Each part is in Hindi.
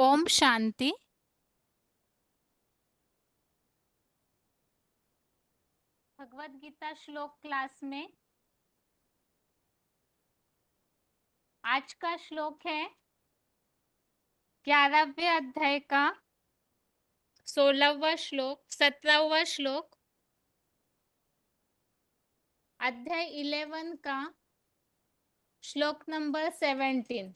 ओम शांति। भगवत गीता श्लोक क्लास में आज का श्लोक है 11वें अध्याय का 16वां श्लोक 17वां श्लोक, अध्याय 11 का श्लोक नंबर 17।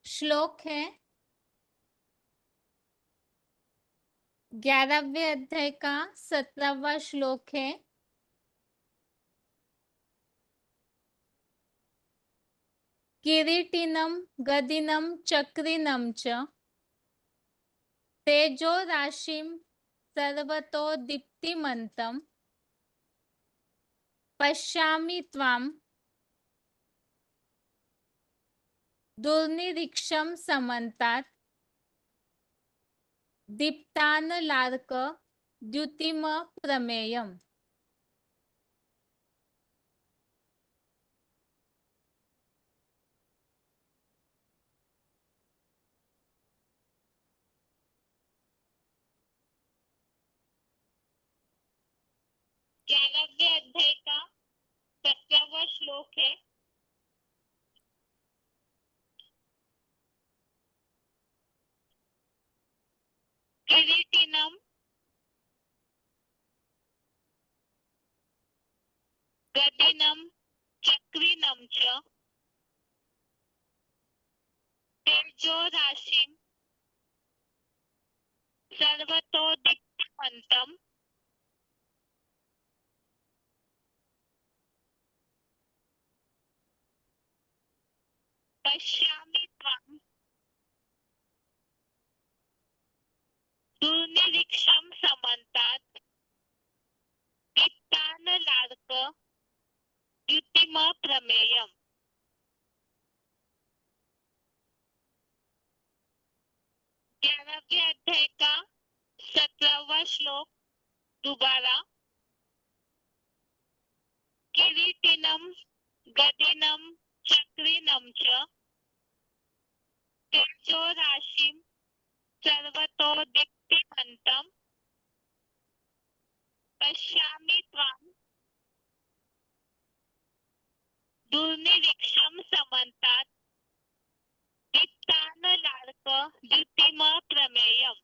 श्लोक है 11वें अध्याय का 17वां श्लोक है किरीटिनम गदिनम चक्रिनम च तेजो राशिम सर्वतो दीप्तिमन्तम पश्यामि त्वाम दुर्निरीक्षं समन्तात् दीप्तानलार्क द्युतिम प्रमेयम्। ग्यारहवें अध्याय का 17वां श्लोक है किरीटिनम गदिनम चक्रिनम च तेजो राशिम सर्वतो दीप्तिमन्तम पश्यामि त्वाम दुर्निरीक्षं समन्तात् दीप्तानलार्क द्युतिम प्रमेयम्। 11वें अध्याय का 17वां श्लोक दोबारा किरीटिनम गदिनम चक्रिनम च तेजो राशिम सर्वतो दीप्तिमन्तम पश्यामि त्वाम दुर्निरीक्षं समन्तात् दीप्तानलार्क द्युतिम प्रमेयम्।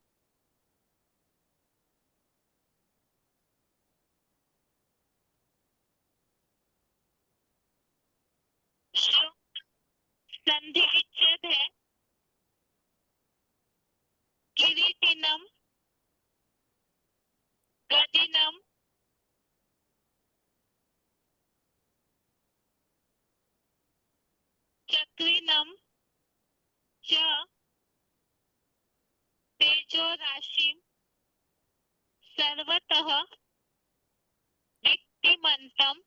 श्लोक संधि विच्छेद है किरीटिनम गदिनम चक्रिनम च तेजो राशिम सर्वतः दीप्तिमन्तम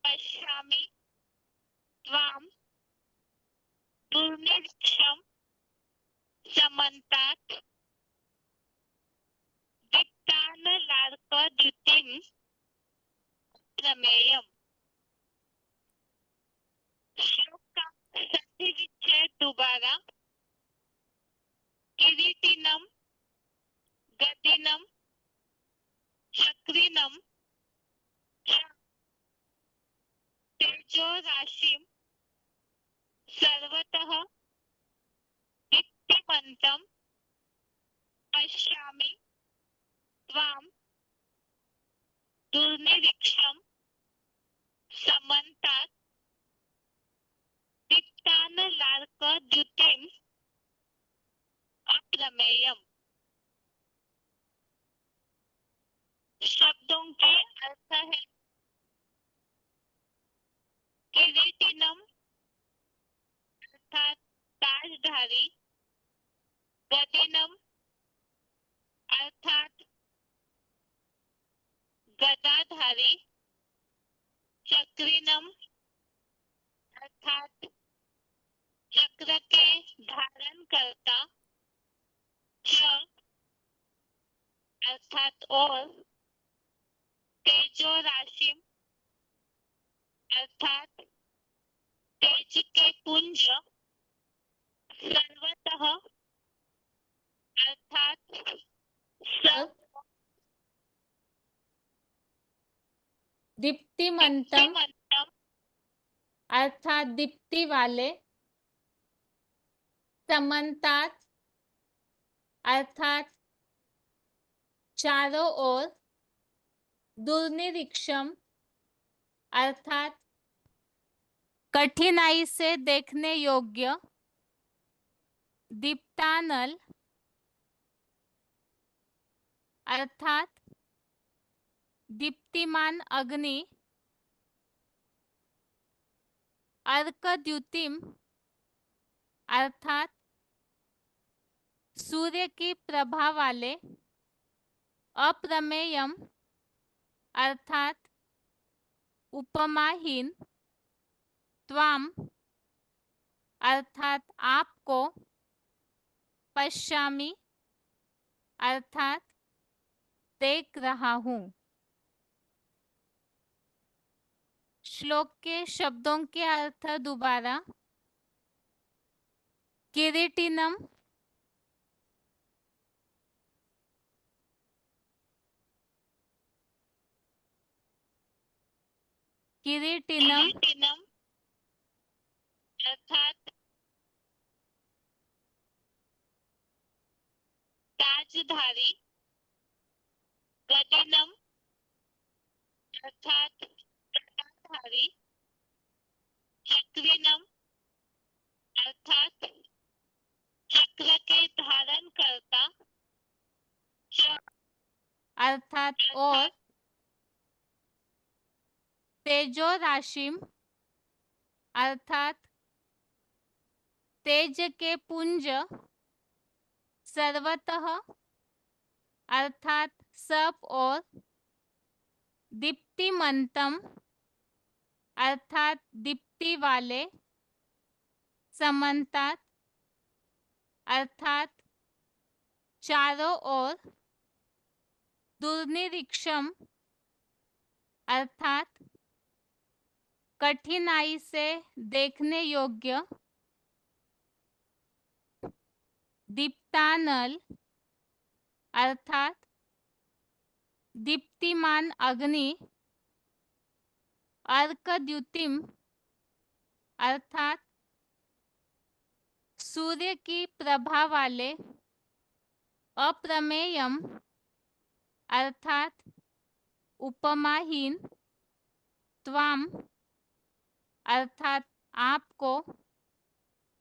पश्यामि त्वाम दुर्निरीक्षं समन्तात् दीप्तानलार्क द्युतिम प्रमेयम्। श्लोक का संधि विच्छेद दोबारा किरीटिनम गदिनम चक्रिनम च तेजो राशिम सर्वतः दीप्तिमन्तम पश्यामि त्वाम दुर्निरीक्षं समन्तात् दीप्तानलार्क द्युतिम अप्रमेयम्। शब्दों के अर्थ है किरीटिनम अर्थात ताजधारी, गदिनम अर्थात गदाधारी, चक्रिनम अर्थात चक्र के धारण करता, च अर्थात और तेजो राशि अर्थात तेज के पुंज सर्वतः अर्थात सब दीप्तिमंतम दीप्तिमंतम अर्थात दीप्ति वाले, समन्तात अर्थात चारों ओर, दुर्निरीक्षम अर्थात कठिनाई से देखने योग्य, दीप्तानल अर्थात दीप्तिमान अग्नि, अर्कद्युतिम अर्थात सूर्य की प्रभा वाले, अप्रमेयम अर्थात उपमाहीन, त्वाम अर्थात आपको, पश्यामि अर्थात देख रहा हूँ। श्लोक के शब्दों के अर्थ दोबारा। किरीटिनम किरीटिनम किरीटिनम अर्थात ताजधारी, गदिनम अर्थात गदाधारी, चक्रिनम अर्थात चक्र के धारण करता, अर्थात और, तेजो राशिम अर्थात तेज के पुंज, सर्वतः अर्थात सब और, दीप्तिमंतम अर्थात दीप्ति वाले, समन्तात अर्थात चारों ओर, दुर्निरीक्षम अर्थात कठिनाई से देखने योग्य, दीप्तानल अर्थात दीप्तिमान अग्नि, अर्कद्युतिम अर्थात सूर्य की प्रभा वाले, अप्रमेयम अर्थात उपमाहीन, त्वाम अर्थात आपको,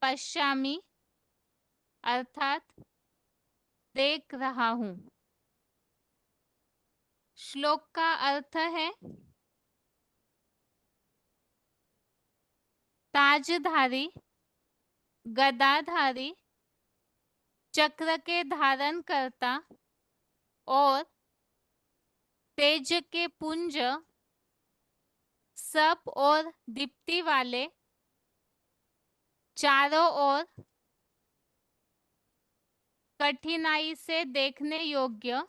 पश्यामि अर्थात देख रहा हूँ। श्लोक का अर्थ है ताजधारी, गदाधारी, चक्र के धारण करता और तेज के पुंज, सब और दीप्ति वाले, चारों ओर, कठिनाई से देखने योग्य,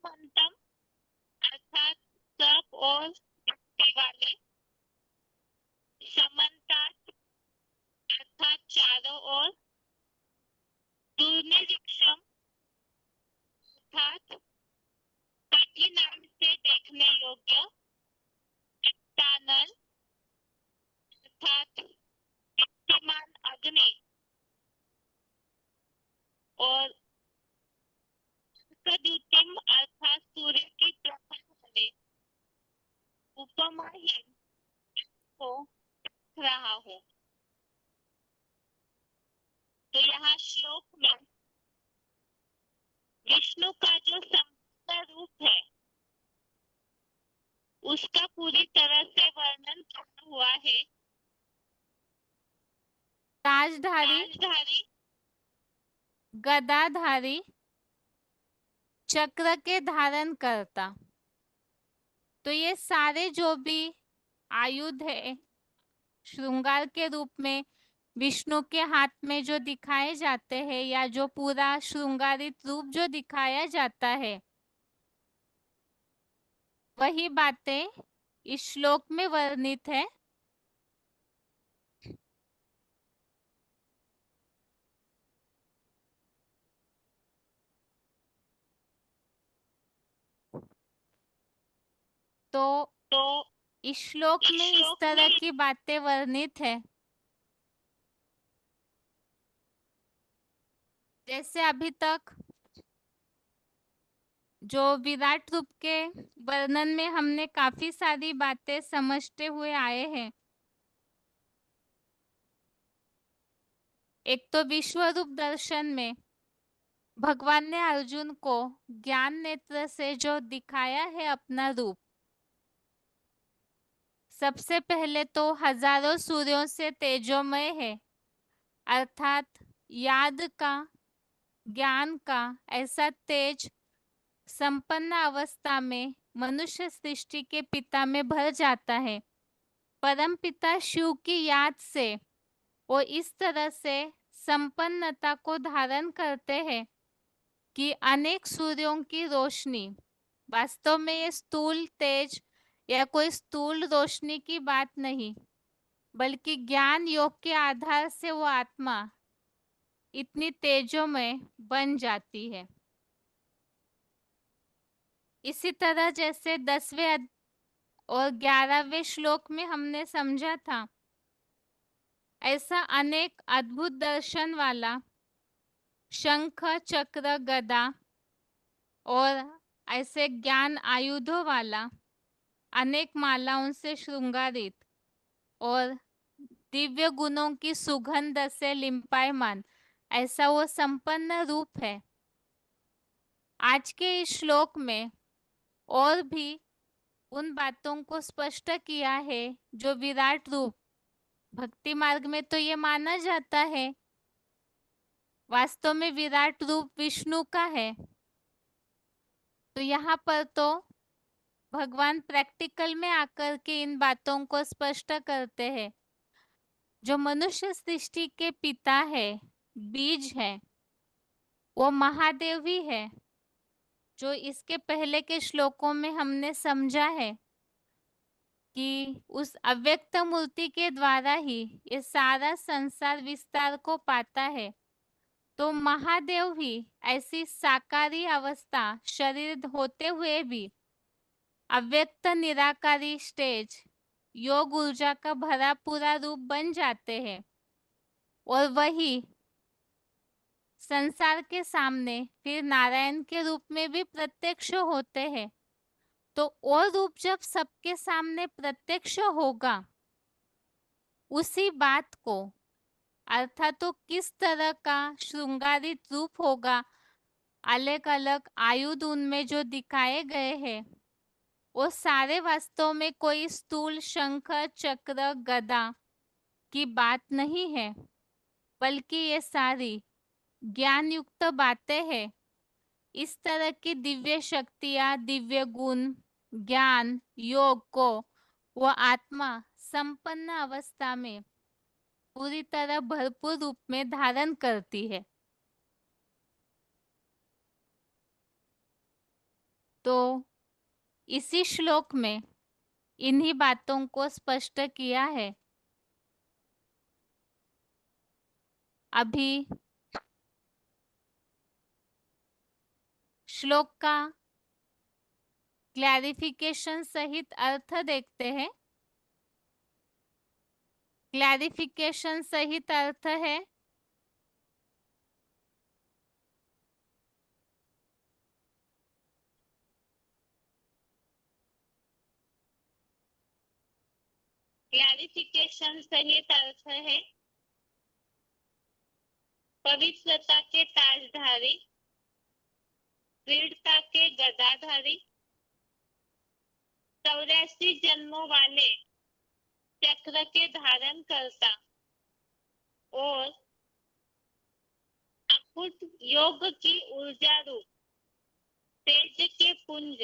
मंतम अर्थात सब और दीप्ति वाले, समन्तात अर्थात चारों ओर, दुर्निरीक्षम अर्थात कठिनाई से देखने योग्य, दीप्तानल अर्थात दीप्तिमान अग्नि और अर्कद्युतिम अर्थात सूर्य की प्रभा वाले, उपमाहीन को देख रहा हूँ। तो यहाँ श्लोक में विष्णु का जो संपूर्ण रूप है उसका पूरी तरह से वर्णन किया हुआ है। ताजधारी, ताजधारी, गदाधारी, चक्र के धारण करता। तो ये सारे जो भी आयुध है श्रृंगार के रूप में विष्णु के हाथ में जो दिखाए जाते हैं या जो पूरा श्रृंगारित रूप जो दिखाया जाता है, वही बातें इस श्लोक में वर्णित है। तो इस श्लोक में इस तरह की बातें वर्णित है। जैसे अभी तक जो विराट रूप के वर्णन में हमने काफी सारी बातें समझते हुए आए हैं। एक तो विश्व रूप दर्शन में भगवान ने अर्जुन को ज्ञान नेत्र से जो दिखाया है अपना रूप, सबसे पहले तो हजारों सूर्यों से तेजोमय है, अर्थात याद का, ज्ञान का ऐसा तेज संपन्न अवस्था में मनुष्य सृष्टि के पिता में भर जाता है। परम पिता शिव की याद से वो इस तरह से संपन्नता को धारण करते हैं कि अनेक सूर्यों की रोशनी, वास्तव में ये स्थूल तेज या कोई स्थूल रोशनी की बात नहीं, बल्कि ज्ञान योग के आधार से वो आत्मा इतनी तेजोमय बन जाती है। इसी तरह जैसे 10वें और 11वें श्लोक में हमने समझा था, ऐसा अनेक अद्भुत दर्शन वाला शंख चक्र गदा और ऐसे ज्ञान आयुधों वाला अनेक मालाओं से श्रृंगारित और दिव्य गुणों की सुगंध से लिंपायमान ऐसा वो संपन्न रूप है। आज के इस श्लोक में और भी उन बातों को स्पष्ट किया है जो विराट रूप भक्ति मार्ग में तो ये माना जाता है, वास्तव में विराट रूप विष्णु का है। तो यहाँ पर तो भगवान प्रैक्टिकल में आकर के इन बातों को स्पष्ट करते हैं। जो मनुष्य सृष्टि के पिता है, बीज है, वो महादेव ही है, जो इसके पहले के श्लोकों में हमने समझा है कि उस अव्यक्त मूर्ति के द्वारा ही ये सारा संसार विस्तार को पाता है। तो महादेव ही ऐसी साकारी अवस्था शरीर होते हुए भी अव्यक्त निराकारी स्टेज योग ऊर्जा का भरा पूरा रूप बन जाते हैं और वही संसार के सामने फिर नारायण के रूप में भी प्रत्यक्ष होते हैं। तो वो रूप जब सबके सामने प्रत्यक्ष होगा, उसी बात को अर्थात तो किस तरह का श्रृंगारित रूप होगा, अलग अलग आयुध उनमें जो दिखाए गए हैं, वो सारे वास्तव में कोई स्थूल शंख चक्र गदा की बात नहीं है, बल्कि ये सारी ज्ञान युक्त बातें हैं। इस तरह की दिव्य शक्तियां, दिव्य गुण, ज्ञान योग को वो आत्मा संपन्न अवस्था में पूरी तरह भरपूर रूप में धारण करती है। तो इसी श्लोक में इन्हीं बातों को स्पष्ट किया है। अभी श्लोक का क्लैरिफिकेशन सहित अर्थ देखते हैं। क्लैरिफिकेशन सहित अर्थ है, क्लैरिफिकेशन सहित अर्थ है, पवित्रता के ताजधारी, दृढ़ता के गदाधारी, 84 जन्मों वाले चक्र के धारण करता और अकुट योग की ऊर्जा रूप तेज के पुंज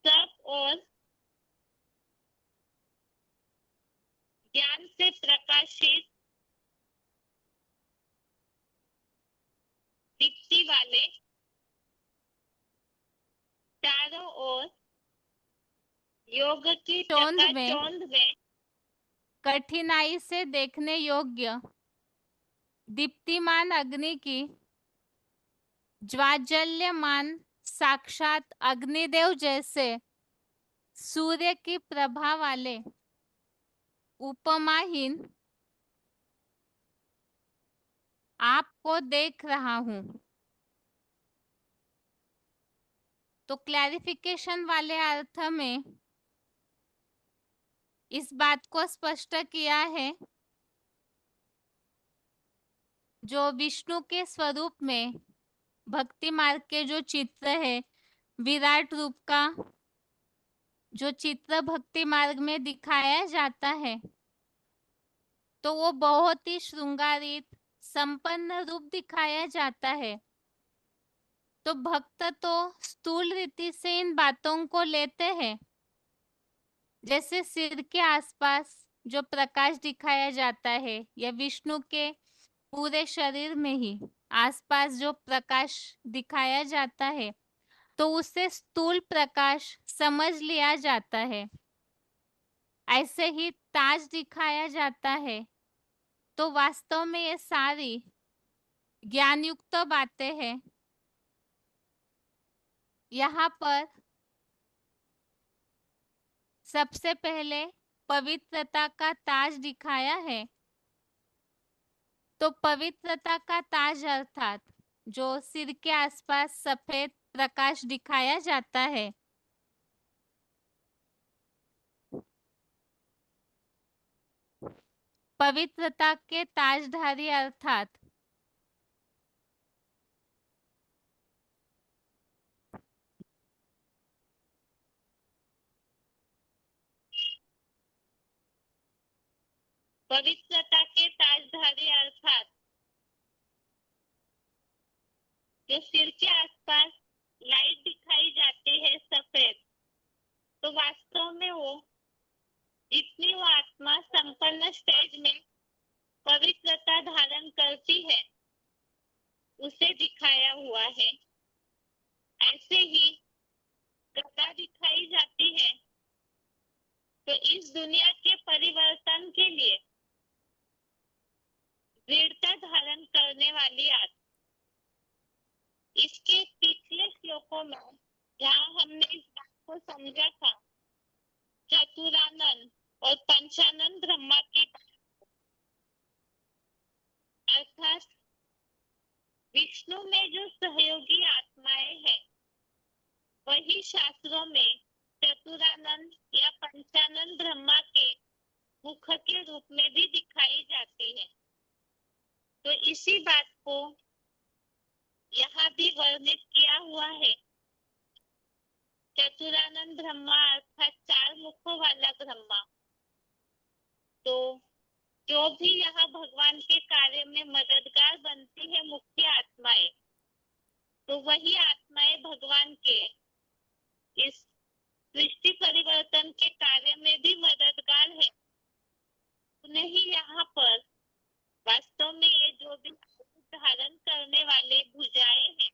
सब और ज्ञान से प्रकाशित दीप्ति वाले चारों ओर योग की चौंध में चकाचौंध में कठिनाई से देखने योग्य दीप्तिमान अग्नि की ज्वाज्वल्यमान साक्षात अग्निदेव जैसे सूर्य की प्रभा वाले उपमाहीन आपको देख रहा हूं। तो क्लैरिफिकेशन वाले अर्थ में इस बात को स्पष्ट किया है, जो विष्णु के स्वरूप में भक्ति मार्ग के जो चित्र है, विराट रूप का जो चित्र भक्ति मार्ग में दिखाया जाता है, तो वो बहुत ही श्रृंगारित संपन्न रूप दिखाया जाता है। तो भक्त तो स्थूल रीति से इन बातों को लेते हैं, जैसे सिर के आसपास जो प्रकाश दिखाया जाता है या विष्णु के पूरे शरीर में ही आसपास जो प्रकाश दिखाया जाता है, तो उससे स्थूल प्रकाश समझ लिया जाता है। ऐसे ही ताज दिखाया जाता है, तो वास्तव में ये सारी ज्ञानयुक्त बातें हैं। यहाँ पर सबसे पहले पवित्रता का ताज दिखाया है। तो पवित्रता का ताज अर्थात जो सिर के आसपास सफेद प्रकाश दिखाया जाता है, पवित्रता के ताजधारी अर्थात पवित्रता के ताजधारी अर्थात जो सिर के आसपास लाइट दिखाई जाती है सफेद, तो वास्तव में वो जितनी वो आत्मा संपन्न स्टेज में पवित्रता धारण करती है उसे दिखाया हुआ है। ऐसे ही गदा दिखाई जाती है, तो इस दुनिया के परिवर्तन के लिए दृढ़ता धारण करने वाली आत्मा। इसके पिछले श्लोकों में जहाँ हमने इस बात को समझा था, चतुरानंद और पंचानंद ब्रह्मा की अर्थात विष्णु में जो सहयोगी आत्माएं हैं, वही शास्त्रों में चतुरानंद या पंचानंद ब्रह्मा के मुख के रूप में भी दिखाई जाती है। तो इसी बात को यहाँ भी वर्णित किया हुआ है। चतुरानंद ब्रह्मा अर्थात चार मुखों वाला ब्रह्मा, तो जो भी यहाँ भगवान के कार्य में मददगार बनती है मुख्य आत्माएं, तो वही आत्माएं भगवान के इस सृष्टि परिवर्तन के कार्य में भी मददगार है। उन्हें ही यहाँ पर वास्तव में ये जो भी धारण करने वाले भुजाएं हैं,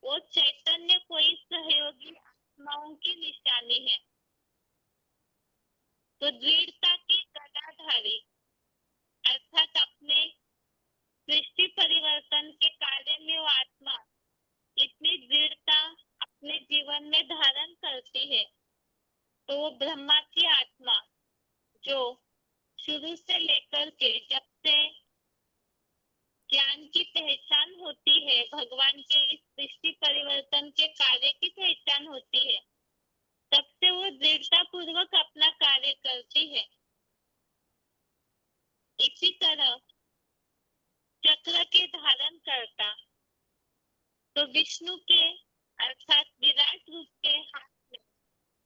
वो चैतन्य कोई सहयोगी आत्माओं की निशानी है। तो दृढ़ता की गदाधारी अर्थात अपने सृष्टि परिवर्तन के कार्य में वो आत्मा इतनी दृढ़ता अपने जीवन में धारण करती है, तो वो ब्रह्मा की आत्मा जो शुरू से लेकर के जब से ज्ञान की पहचान होती है, भगवान के इस सृष्टि परिवर्तन के कार्य की पहचान होती है, तब से वो दृढ़ता पूर्वक अपना कार्य करती है। इसी तरह चक्र के धारण करता, तो विष्णु के अर्थात विराट रूप के हाथ में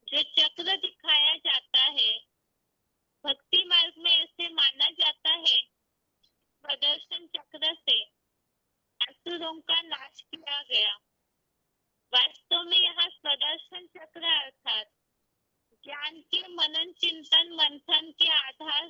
जो चक्र दिखाया जाता है, भक्ति मार्ग में ऐसे माना जाता है, प्रदर्शन चक्र से असुरों का नाश किया गया। वास्तव में यहाँ प्रदर्शन चक्र अर्थात ज्ञान के मनन चिंतन मंथन के आधार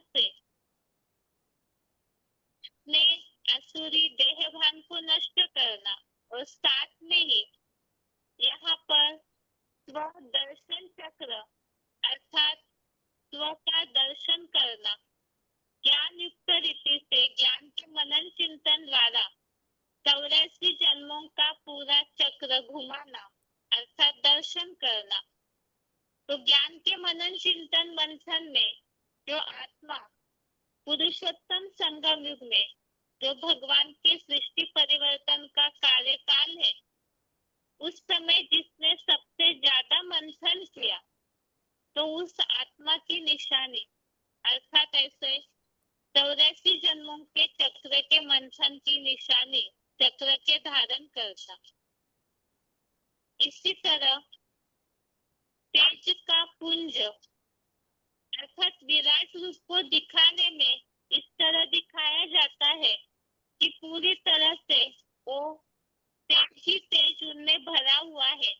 चिंतन मंथन में जो आत्मा पुरुषोत्तम संगम युग में जो भगवान के सृष्टि परिवर्तन का कार्यकाल है, उस समय जिसने सबसे ज्यादा मंथन किया, तो उस आत्मा की निशानी अर्थात ऐसे 84 जन्मों के चक्र के मंथन की निशानी चक्र के धारण करता। इसी तरह तेज का पुंज अर्थात विराट रूप को दिखाने में इस तरह दिखाया जाता है कि पूरी तरह से वो तेज ही तेज उनमें भरा हुआ है।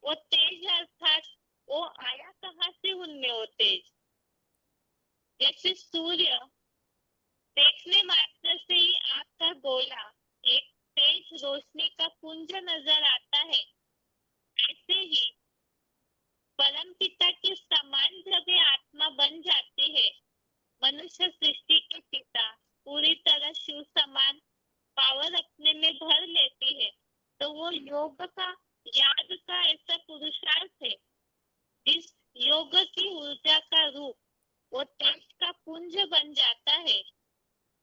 वो तेज अर्थात वो आया कहाँ से उनमें वो तेज? जैसे सूर्य देखने मात्र से ही आग का गोला एक तेज रोशनी का पुंज नजर आता है, ऐसे ही परम पिता के समान जब ये आत्मा बन जाती है, मनुष्य सृष्टि के पिता पूरी तरह शिव समान पावर अपने में भर लेती है, तो वो योग का याद का ऐसा पुरुषार्थ है जिस योग की ऊर्जा का रूप वो तेज का पुंज बन जाता है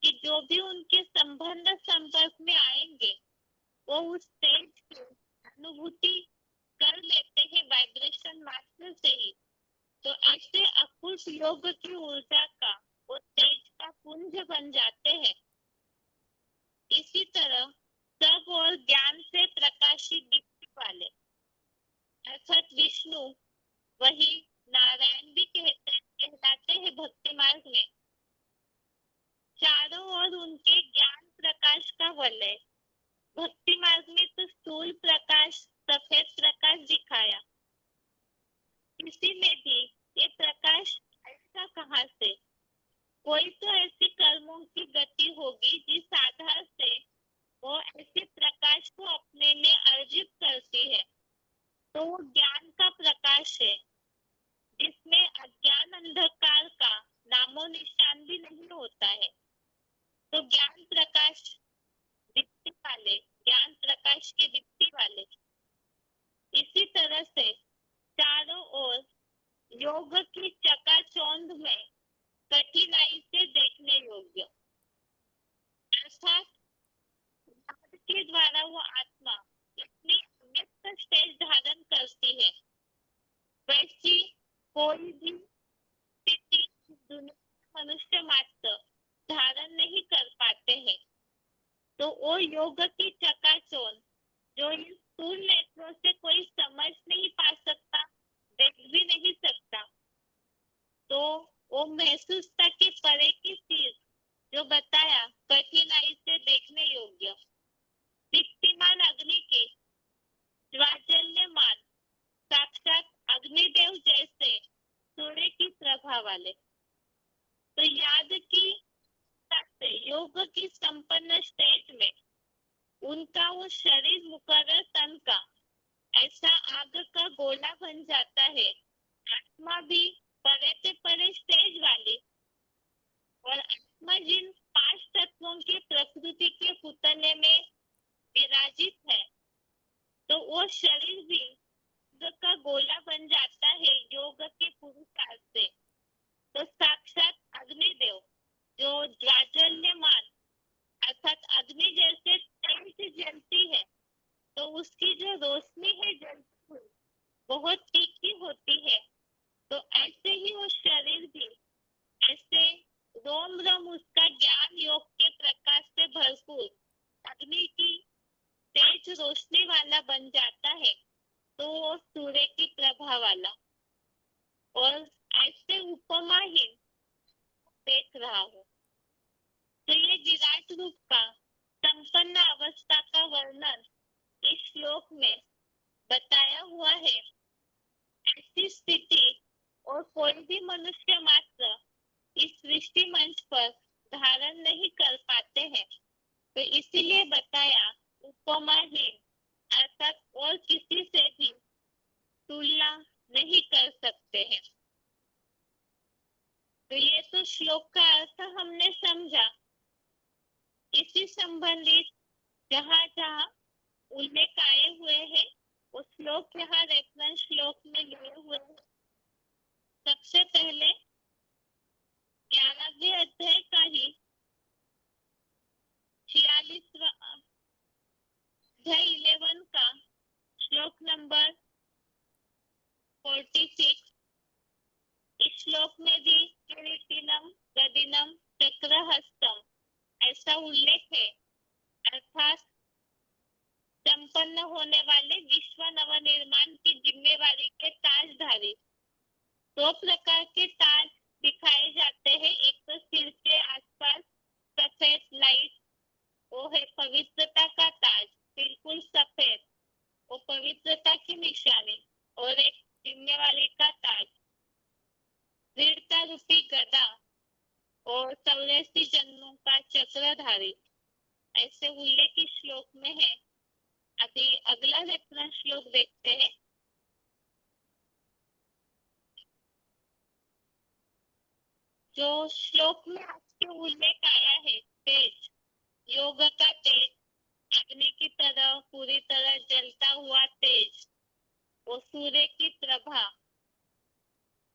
कि जो भी उनके संबंध संपर्क में आएंगे वो उस तेज की अनुभूति कर लेते हैं वाइब्रेशन मात्र से ही। तो ऐसे अकुश योग की ऊर्जा का वो तेज का पुंज बन जाते हैं। इसी तरह सब और ज्ञान से प्रकाशित दिखने वाले अर्थात विष्णु वही नारायण भी कहलाते हैं भक्ति मार्ग में। चारों ओर उनके ज्ञान प्रकाश का वलय, भक्ति मार्ग में तो स्थूल प्रकाश सफेद प्रकाश दिखाया, इसी में भी ये प्रकाश ऐसा कहाँ से? कोई तो ऐसी कर्मों की गति होगी जिस आधार से वो ऐसे प्रकाश को अपने में अर्जित करती है, तो वो ज्ञान का प्रकाश है जिसमें अज्ञान अंधकार का नामो निशान भी नहीं होता है। तो ज्ञान प्रकाश दीप्ति वाले, ज्ञान प्रकाश की दीप्ति वाले। इसी तरह से चारों ओर योग की चकाचौंध में कठिनाई से देखने योग्य अर्थात के द्वारा वो आत्मा इतनी अव्यक्त स्टेज धारण करती है, वैसी कोई भी स्थिति दुनिया मनुष्य मात्र धारण नहीं कर पाते हैं। तो वो योग की चकाचौंध जो इस स्थूल नेत्रों से कोई समझ नहीं पा सकता, देख भी नहीं सकता, तो वो महसूसता के परे की चीज जो बताया कठिनाई से देखने योग्य, दीप्तिमान अग्नि के ज्वाजल्यमान साक्षात अग्निदेव जैसे सूर्य की प्रभा वाले। तो याद की योग की संपन्न स्टेज में उनका वो शरीर मुकर्रर तन का ऐसा आग का गोला बन जाता है, आत्मा भी परे से परे स्टेज वाली, और आत्मा जिन 5 तत्वों की प्रकृति के पुतले में विराजित है, तो वो शरीर भी आग का गोला बन जाता है योग के पुरुषार्थ से। तो साक्षात अग्निदेव जो ज्वाजल्यमान अर्थात अग्नि जैसे तेज जलती है, तो उसकी जो रोशनी है जलती हुई बहुत तीखी होती है, तो ऐसे ही वो शरीर भी ऐसे रोम रोम उसका ज्ञान योग के प्रकाश से भरपूर अग्नि की तेज रोशनी वाला बन जाता है, तो वो सूर्य की प्रभा वाला। और ऐसे उपमाहीन देख रहा हूँ। तो ये विराट रूप का संपन्न अवस्था का वर्णन इस श्लोक में बताया हुआ है। ऐसी स्थिति और कोई भी मनुष्य मात्र इस सृष्टि मंच पर धारण नहीं कर पाते हैं, तो इसीलिए बताया उपमाहीन अर्थात और किसी से भी तुलना नहीं कर सकते हैं। तो ये तो श्लोक का अर्थ हमने समझा। इसी संबंधित जहाँ जहाँ उल्लेख आए हुए हैं वो श्लोक यहाँ रेफरेंस श्लोक में लिए हुए हैं। पहले 11वें अध्याय का ही 46वां अध्याय 11 का श्लोक नंबर 46, इस श्लोक में भी किरीटिनम गदिनम चक्रहस्तम ऐसा उल्लेख है, अर्थात संपन्न होने वाले विश्व नवनिर्माण की जिम्मेवारी के ताजधारी। दो प्रकार के ताज दिखाए जाते हैं, एक तो सिर के आसपास सफेद लाइट, वो है पवित्रता का ताज, बिल्कुल सफेद, वो पवित्रता की निशानी, और एक जिम्मेवारी का ताज, दृढ़ता रूपी गदा और 84 जन्मों का चक्रधारी, ऐसे उल्लेख इस श्लोक में है। अभी अगला रेफरेंस श्लोक देखते हैं। जो श्लोक में आपके उल्लेख आया है, तेज, योग का तेज, अग्नि की तरह पूरी तरह जलता हुआ तेज, वो सूर्य की प्रभा,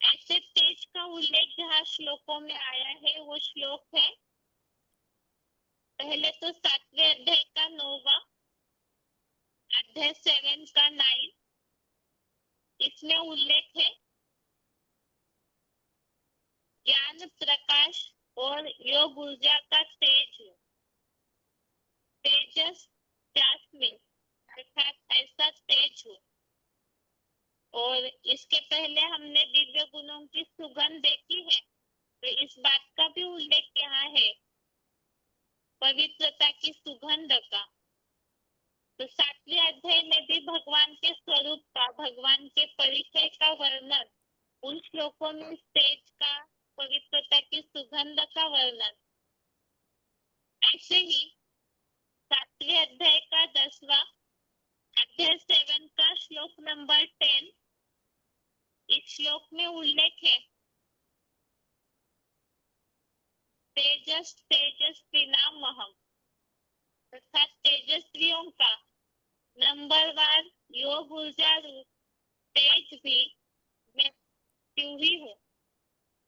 ऐसे तेज का उल्लेख जहाँ श्लोकों में आया है वो श्लोक है पहले तो 7वें अध्याय का 9वां, अध्याय 7 का 9, इसमें उल्लेख है ज्ञान प्रकाश और योग ऊर्जा का तेज, तेजस जास्मिन, अर्थात ऐसा तेज हो। और इसके पहले हमने दिव्य गुणों की सुगंध देखी है, तो इस बात का भी उल्लेख यहाँ है, पवित्रता की सुगंध का। तो 7वें अध्याय में भी भगवान के स्वरूप का, भगवान के परिचय का वर्णन, उन श्लोकों में तेज का, पवित्रता की सुगंध का वर्णन। ऐसे ही 7वें अध्याय का 10वां, अध्याय 7 का श्लोक नंबर 10, इस श्लोक में उल्लेख है तेजस तेजस्विनामहम, अर्थात तेजस्वियों का नंबरवार योग ऊर्जा रूप तेज भी मैं क्यों ही हूँ।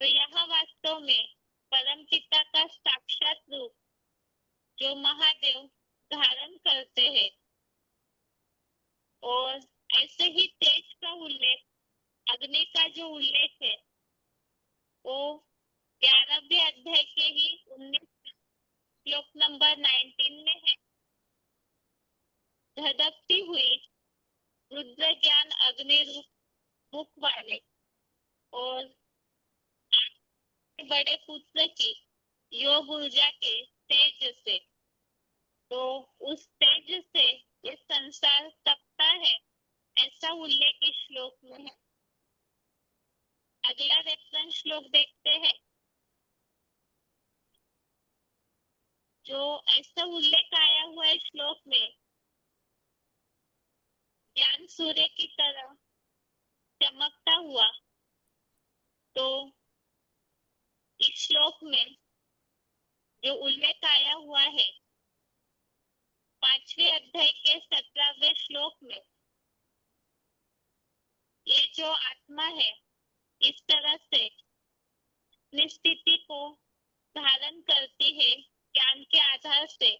तो यह वास्तव में परम पिता का साक्षात रूप जो महादेव धारण करते हैं। और ऐसे ही तेज का उल्लेख, अग्नि का जो उल्लेख है वो 11वें अध्याय के ही 19 श्लोक नंबर 19 में है। धधकती हुई रुद्र ज्ञान अग्नि रूप मुख वाले और बड़े पुत्र की योग ऊर्जा के तेज से, तो उस तेज से ये संसार तपता है, ऐसा उल्लेख इस श्लोक में है। अगला रेफरेंस श्लोक देखते हैं। जो ऐसा उल्लेख आया हुआ है श्लोक में, ज्ञान सूर्य की तरह चमकता हुआ, तो इस श्लोक में जो उल्लेख आया हुआ है 5वें अध्याय के 17वें श्लोक में, ये जो आत्मा है इस तरह से अपनी स्थिति को धारण करती है ज्ञान के आधार से,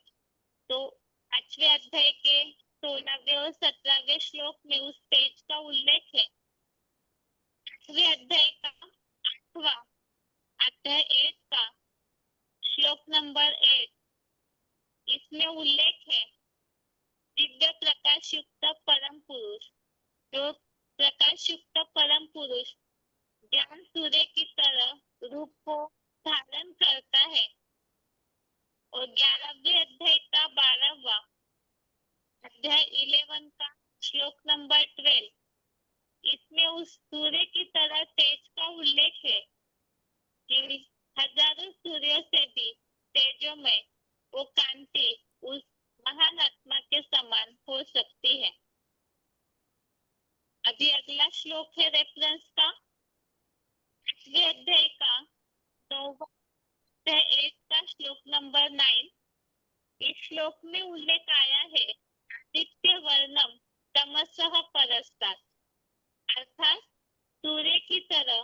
तो 5वें अध्याय के 16वें और 17वें श्लोक में उस तेज का उल्लेख है। 8वें अध्याय का 8वां अध्याय 8 का श्लोक नंबर 8, इसमें उल्लेख है दिव्य प्रकाश युक्त परम पुरुष, जो प्रकाश युक्त परम पुरुष ज्ञान सूर्य की तरह रूप को धारण करता है। और 11वें अध्याय का 12वां अध्याय 11 का श्लोक नंबर 12, इसमें उस सूर्य की तरह तेज का उल्लेख है कि हजारों सूर्यों से भी तेजोमय वो कांति उस महान आत्मा के समान हो सकती है। अभी अगला श्लोक है रेफरेंस का 8वें अध्याय का 9वां अध्याय 1 का श्लोक नंबर 9, इस श्लोक में उल्लेख आया है आदित्य वर्णम तमसः परस्तात्, अर्थात सूर्य की तरह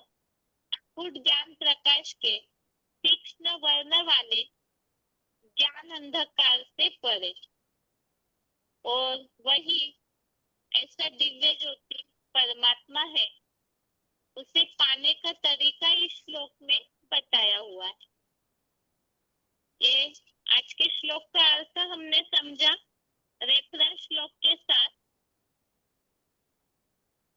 स्फुट ज्ञान प्रकाश के तीक्ष्ण वर्ण वाले ज्ञान अंधकार से परे, और वही ऐसा दिव्य ज्योति परमात्मा है, उसे पाने का तरीका इस श्लोक में बताया हुआ है। ये आज के श्लोक का अर्थ हमने समझा रेफरेंस श्लोक के साथ।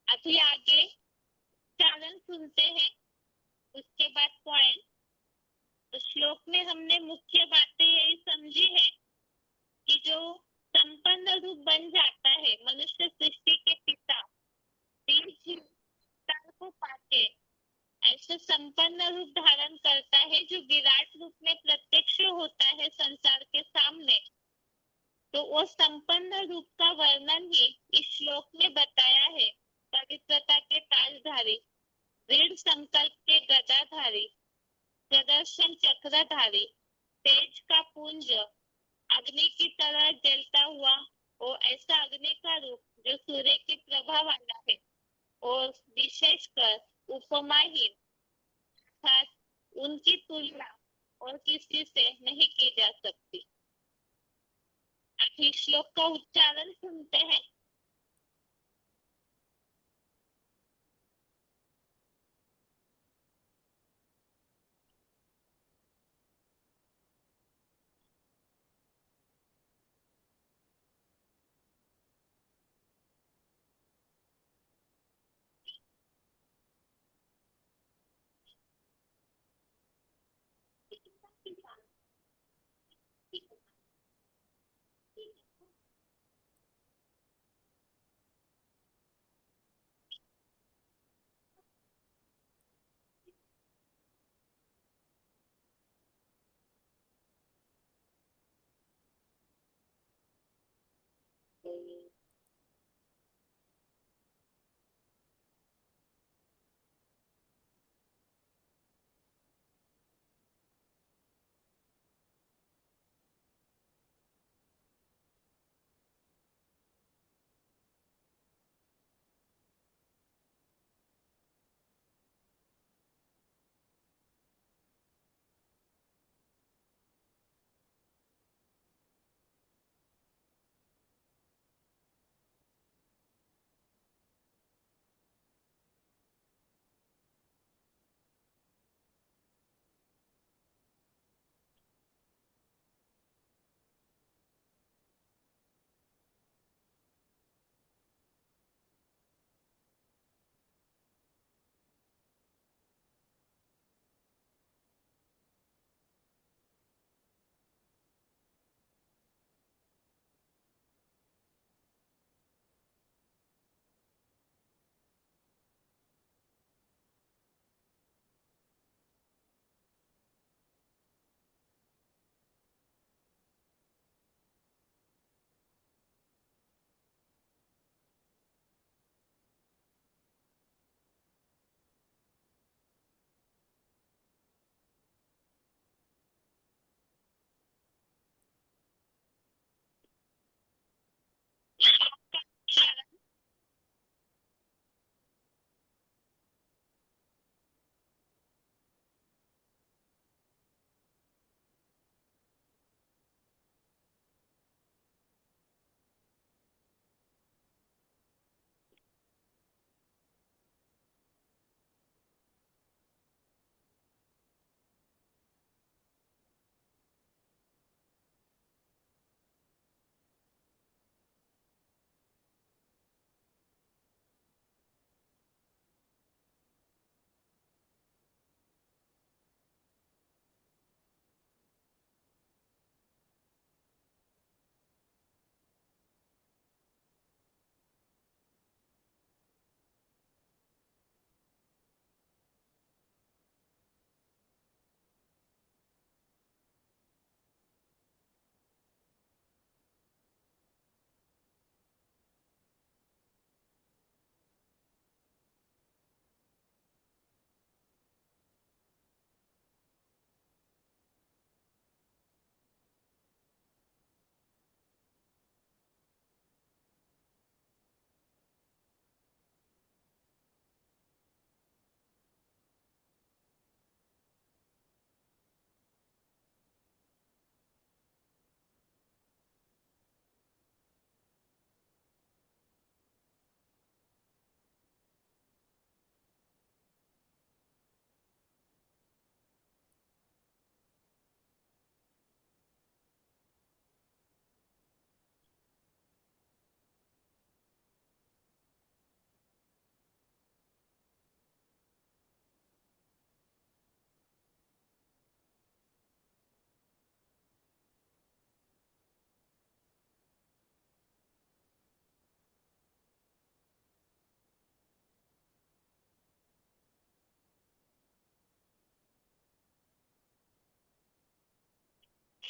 अभी आगे उच्चारण सुनते हैं, उसके बाद पॉइंट। तो श्लोक में हमने मुख्य बातें यही समझी है कि जो संपन्न रूप बन जाता है मनुष्य सृष्टि के पिता बीज को पाके ऐसे संपन्न रूप धारण करता है जो विराट रूप में प्रत्यक्ष होता है संसार के सामने। तो वो संपन्न रूप का वर्णन ही इस श्लोक में बताया है। पवित्रता के ताजधारी, दृढ़ संकल्प के गदाधारी, प्रदर्शन चक्रधारी, तेज का पुंज, अग्नि की तरह जलता हुआ वो ऐसा अग्नि का रूप जो सूर्य की प्रभा वाला है और विशेषकर उपमाहीन, अर्थात उनकी तुलना और किसी से नहीं की जा सकती। अभी श्लोक का उच्चारण सुनते हैं।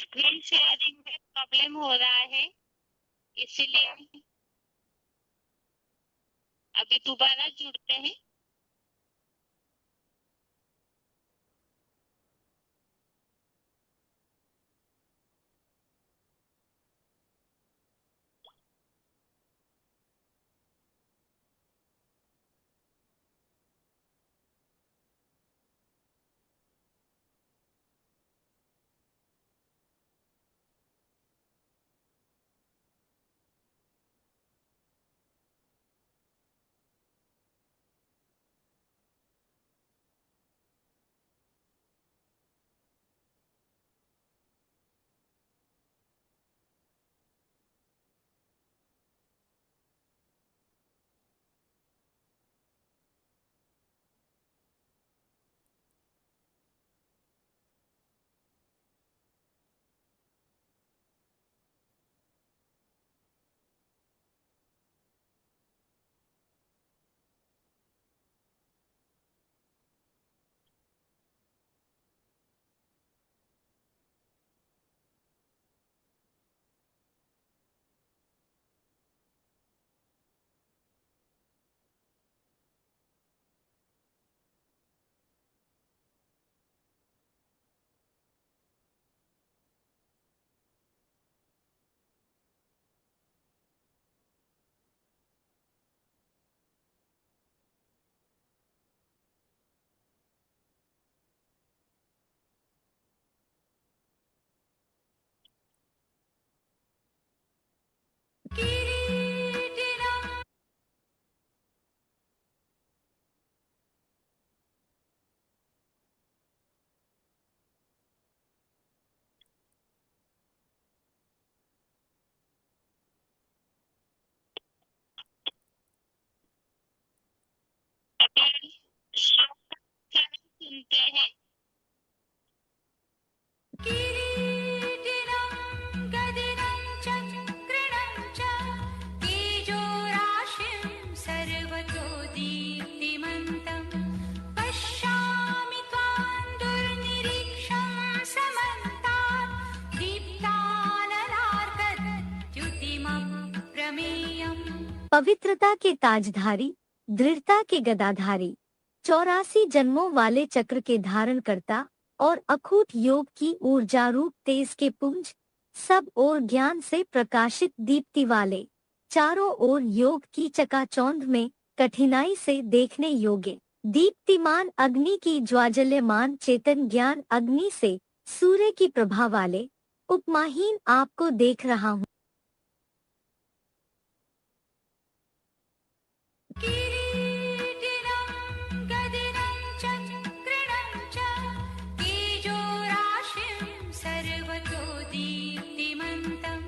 स्क्रीन शेयरिंग में प्रॉब्लम हो रहा है, इसीलिए अभी दोबारा जुड़ते हैं। अभी श्लोक चरण सुनते हैं। सर्वतो दीप्तिमन्तं पश्यामि त्वां दुर्निरीक्षं समन्तात् दीप्तानलार्कद्युतिमप्रमेयम्। पवित्रता के ताजधारी, दृढ़ता के गदाधारी, 84 जन्मों वाले चक्र के धारण करता और अखूट योग की ऊर्जा रूप तेज के पुंज, सब ओर ज्ञान से प्रकाशित दीप्ति वाले, चारों ओर योग की चकाचौंध में कठिनाई से देखने योग्य, दीप्तिमान अग्नि की ज्वाजल्यमान चेतन ज्ञान अग्नि से सूर्य की प्रभा वाले, उपमाहीन आपको देख रहा हूँ। सर्वतो दीप्तिमन्तं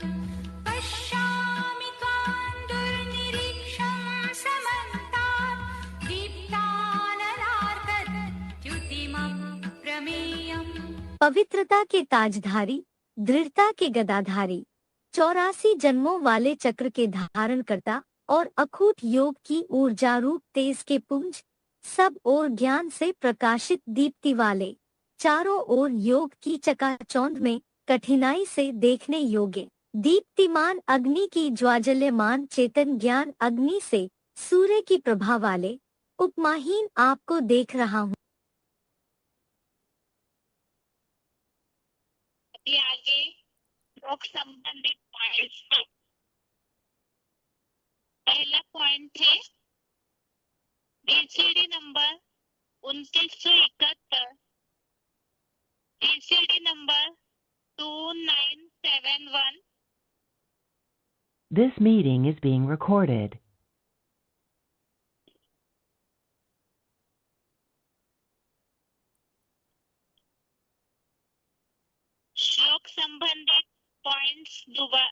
पश्यामि त्वां दुर्निरीक्षं समन्तात् दीप्तानलार्कद्युतिमप्रमेयम्। पवित्रता के ताजधारी, दृढ़ता के गदाधारी, 84 जन्मों वाले चक्र के धारण करता और अखूट योग की ऊर्जा रूप तेज के पुंज, सब ओर ज्ञान से प्रकाशित दीप्ति वाले, चारों ओर योग की चकाचौंध में कठिनाई से देखने योग्य, दीप्तिमान अग्नि की ज्वाजल्यमान चेतन ज्ञान अग्नि से सूर्य की प्रभा वाले, उपमाहीन आपको देख रहा हूँ। अभी आगे योग संबंधित पॉइंट्स है। पहला पॉइंट है BCD number 2971, BCD number 2971। This meeting is being recorded. श्लोक संबंधित पॉइंट्स दोबारा।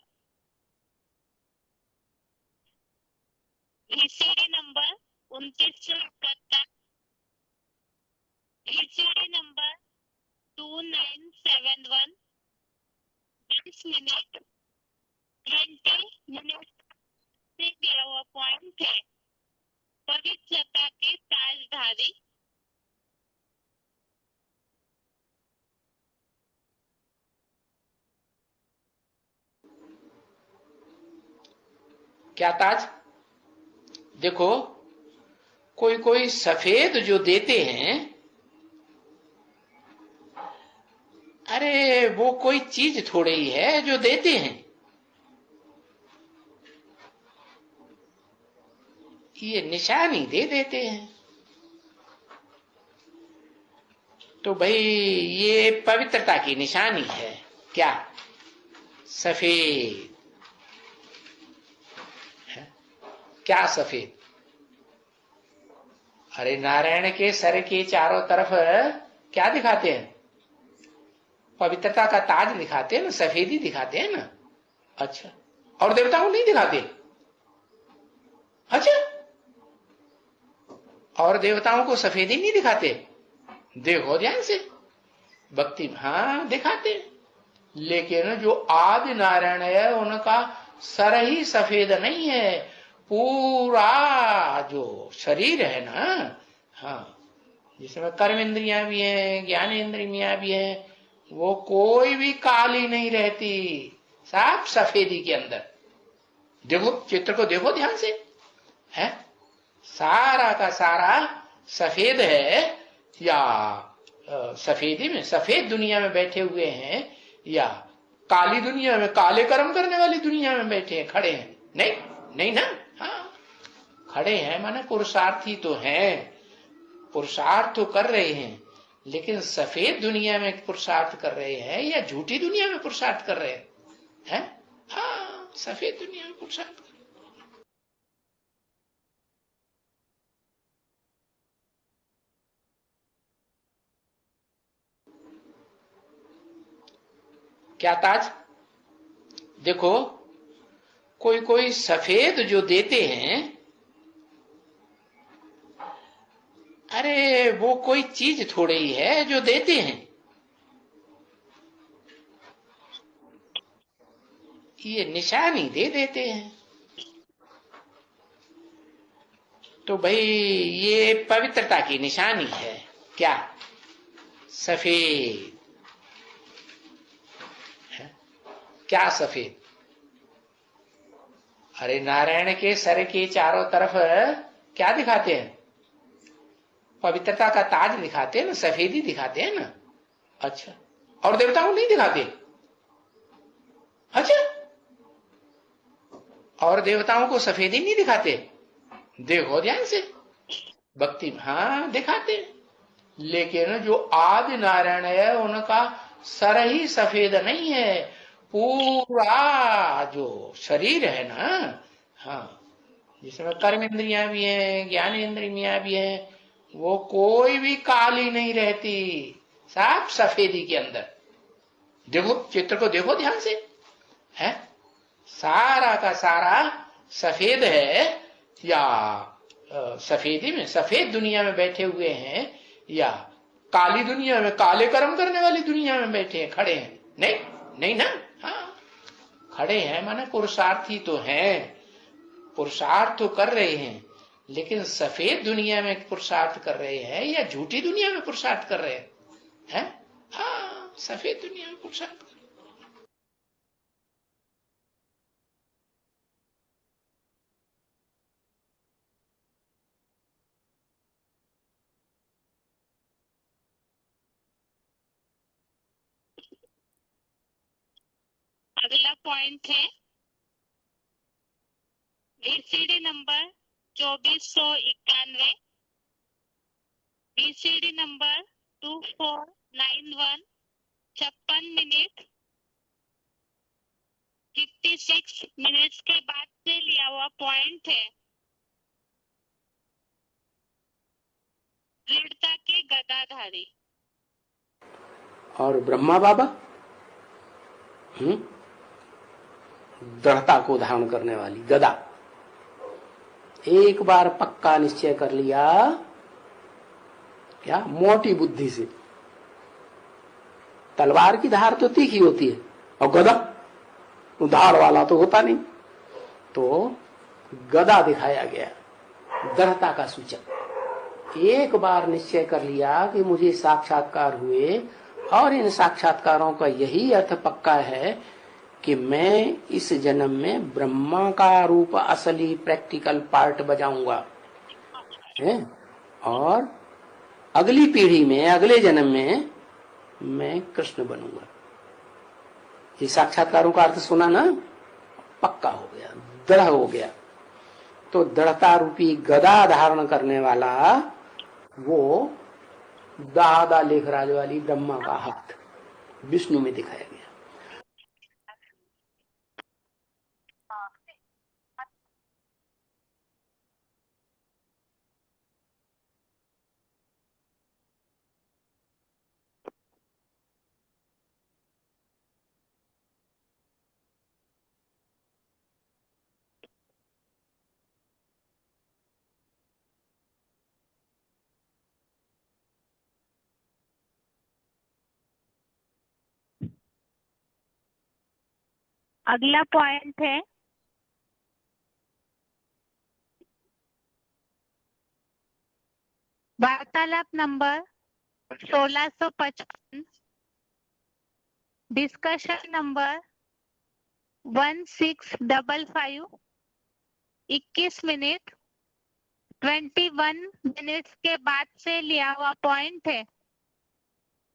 BCD number 2971, BCD number 2971, 20 minute 20 minute से दिया हुआ पॉइंट है। पवित्रता के ताजधारी, क्या ताज? देखो, कोई कोई सफेद जो देते हैं, अरे वो कोई चीज थोड़ी ही है जो देते हैं, ये निशानी दे देते हैं। तो भाई ये पवित्रता की निशानी है। क्या? सफेद है। क्या सफेद? अरे नारायण के सर के चारों तरफ क्या दिखाते हैं? पवित्रता का ताज दिखाते हैं ना, सफेदी दिखाते हैं ना। अच्छा, और देवताओं नहीं दिखाते? अच्छा, और देवताओं को सफेदी नहीं दिखाते? देखो ध्यान से, भक्ति हाँ दिखाते, लेकिन जो आदि नारायण है उनका सर ही सफेद नहीं है, पूरा जो शरीर है ना, हाँ, जिसमें कर्म इंद्रियां भी हैं, ज्ञान इंद्रियां भी हैं, वो कोई भी काली नहीं रहती, साफ सफेदी के अंदर। देखो चित्र को, देखो ध्यान से, है सारा का सारा सफेद है, या सफेदी में सफेद दुनिया में बैठे हुए हैं, या काली दुनिया में काले कर्म करने वाली दुनिया में बैठे हैं, खड़े हैं? नहीं, नहीं ना। हाँ, खड़े हैं माने पुरुषार्थी तो हैं, पुरुषार्थ तो कर रहे हैं, लेकिन सफेद दुनिया में पुरुषार्थ कर रहे हैं या झूठी दुनिया में पुरुषार्थ कर रहे हैं? हाँ, सफेद दुनिया में पुरुषार्थ कर रहे हैं। क्या ताज? देखो, कोई कोई सफेद जो देते हैं, अरे वो कोई चीज थोड़ी ही है जो देते हैं, ये निशानी दे देते हैं। तो भाई ये पवित्रता की निशानी है। क्या? सफेद है। क्या सफेद? अरे नारायण के सर के चारों तरफ क्या दिखाते हैं? पवित्रता का ताज दिखाते हैं ना, सफेदी दिखाते हैं ना। अच्छा, और देवताओं नहीं दिखाते? अच्छा, और देवताओं को सफेदी नहीं दिखाते? देखो ध्यान से, भक्ति हाँ दिखाते, लेकिन जो आदि नारायण है उनका सर ही सफेद नहीं है, पूरा जो शरीर है ना, हाँ, जिसमें कर्म इंद्रियां भी हैं, ज्ञान इंद्रियां भी हैं, वो कोई भी काली नहीं रहती, साफ सफेदी के अंदर। देखो चित्र को, देखो ध्यान से, है सारा का सारा सफेद है, या सफेदी में सफेद दुनिया में बैठे हुए हैं, या काली दुनिया में काले कर्म करने वाली दुनिया में बैठे हैं, खड़े हैं? नहीं, नहीं ना। हाँ, खड़े हैं माने पुरुषार्थी तो हैं, पुरुषार्थ तो कर रहे हैं, लेकिन सफेद दुनिया में पुरुषार्थ कर रहे हैं या झूठी दुनिया में पुरुषार्थ कर रहे हैं? हाँ, सफेद दुनिया में पुरुषार्थ कर रहे हैं। अगला पॉइंट है BCD number 2491, BCD number 2491, 56 minute 56 minutes के बाद से लिया हुआ पॉइंट है। दृढ़ता के गदाधारी। और ब्रह्मा बाबा दृढ़ता को धारण करने वाली गदा। एक बार पक्का निश्चय कर लिया, क्या मोटी बुद्धि से, तलवार की धार तो तीखी होती है और गदा धार वाला तो होता नहीं, तो गदा दिखाया गया, दृढ़ता का सूचक। एक बार निश्चय कर लिया कि मुझे साक्षात्कार हुए और इन साक्षात्कारों का यही अर्थ पक्का है कि मैं इस जन्म में ब्रह्मा का रूप असली प्रैक्टिकल पार्ट बजाऊंगा है, और अगली पीढ़ी में अगले जन्म में मैं कृष्ण बनूंगा। ये साक्षात्कारों का अर्थ सुना ना, पक्का हो गया, दृढ़ हो गया। तो दृढ़ता रूपी गदा धारण करने वाला वो दादा लेखराज वाली ब्रह्मा का हाथ विष्णु में दिखाया गया। अगला पॉइंट है वार्तालाप number 1655, discussion number 1655, 21 minute 21 minutes के बाद से लिया हुआ पॉइंट है।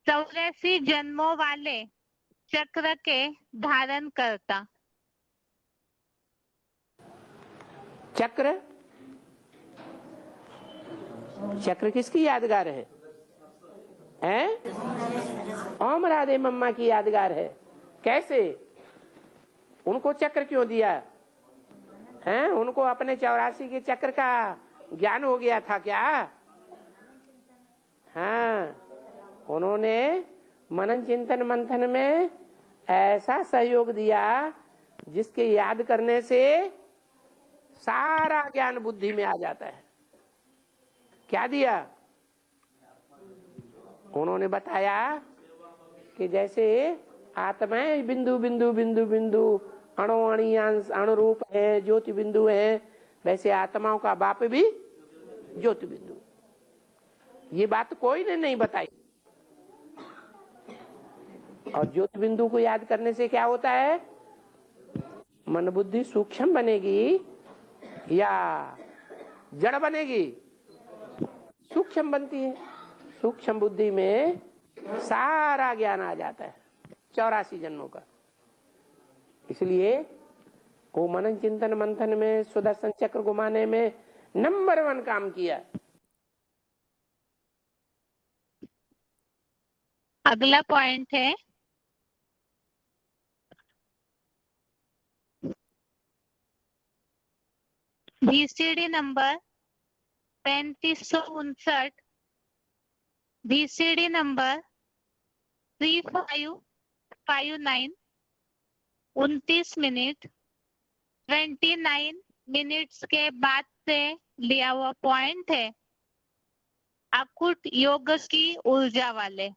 84 जन्मों वाले चक्र के धारण करता। चक्र, चक्र किसकी यादगार है? ओम राधे मम्मा की यादगार है। कैसे? उनको चक्र क्यों दिया है? उनको अपने 84 के चक्र का ज्ञान हो गया था क्या? हाँ, उन्होंने मनन चिंतन मंथन में ऐसा सहयोग दिया जिसके याद करने से सारा ज्ञान बुद्धि में आ जाता है। क्या दिया? उन्होंने बताया कि जैसे आत्माएं बिंदु बिंदु बिंदु बिंदु अणु अणियांश अणुरूप है, ज्योति बिंदु है, वैसे आत्माओं का बाप भी ज्योति बिंदु। ये बात कोई ने नहीं बताई। और ज्योति बिंदु को याद करने से क्या होता है? मन बुद्धि सूक्ष्म बनेगी या जड़ बनेगी? सूक्ष्म बनती है। सूक्ष्म बुद्धि में सारा ज्ञान आ जाता है 84 जन्मों का। इसलिए वो मनन चिंतन मंथन में सुदर्शन चक्र घुमाने में नंबर 1 काम किया। अगला पॉइंट है VCD number 3559, VCD number 3559, 29 minute 29 minutes के बाद से लिया हुआ पॉइंट है अकुट योग की ऊर्जा वाले।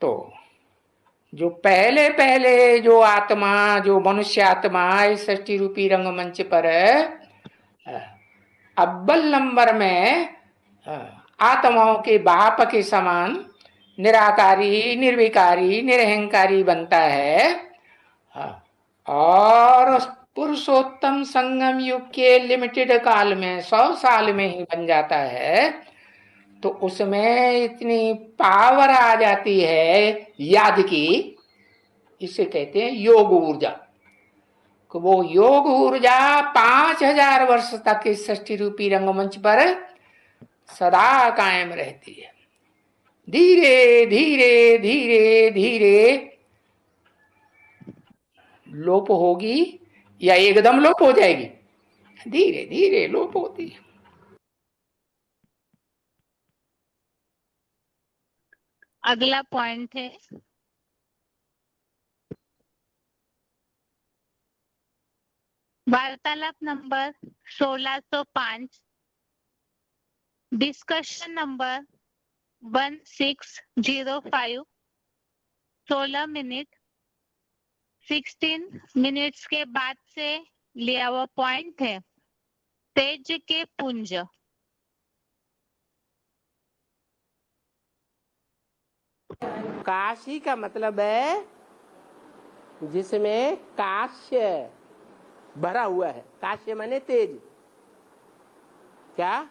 तो जो पहले पहले जो आत्मा, जो मनुष्य आत्मा इस सृष्टि रूपी रंगमंच पर अव्वल नंबर में आत्माओं के बाप के समान निराकारी, निर्विकारी, निरहंकारी बनता है। और पुरुषोत्तम संगम युग के लिमिटेड काल में 100 साल में ही बन जाता है। तो उसमें इतनी पावर आ जाती है याद की, इसे कहते हैं योग ऊर्जा। वो योग ऊर्जा 5000 वर्ष तक इस सृष्टि रूपी रंगमंच पर सदा कायम रहती है। धीरे धीरे धीरे धीरे लोप होगी या एकदम लोप हो जाएगी? धीरे धीरे लोप होती है। अगला पॉइंट है वार्तालाप number 1605, discussion number 1605, 16 minute 16 minutes के बाद से लिया हुआ पॉइंट है तेज के पुंज। काशी का मतलब है जिसमें काश्य भरा हुआ है। काश्य माने तेज। क्या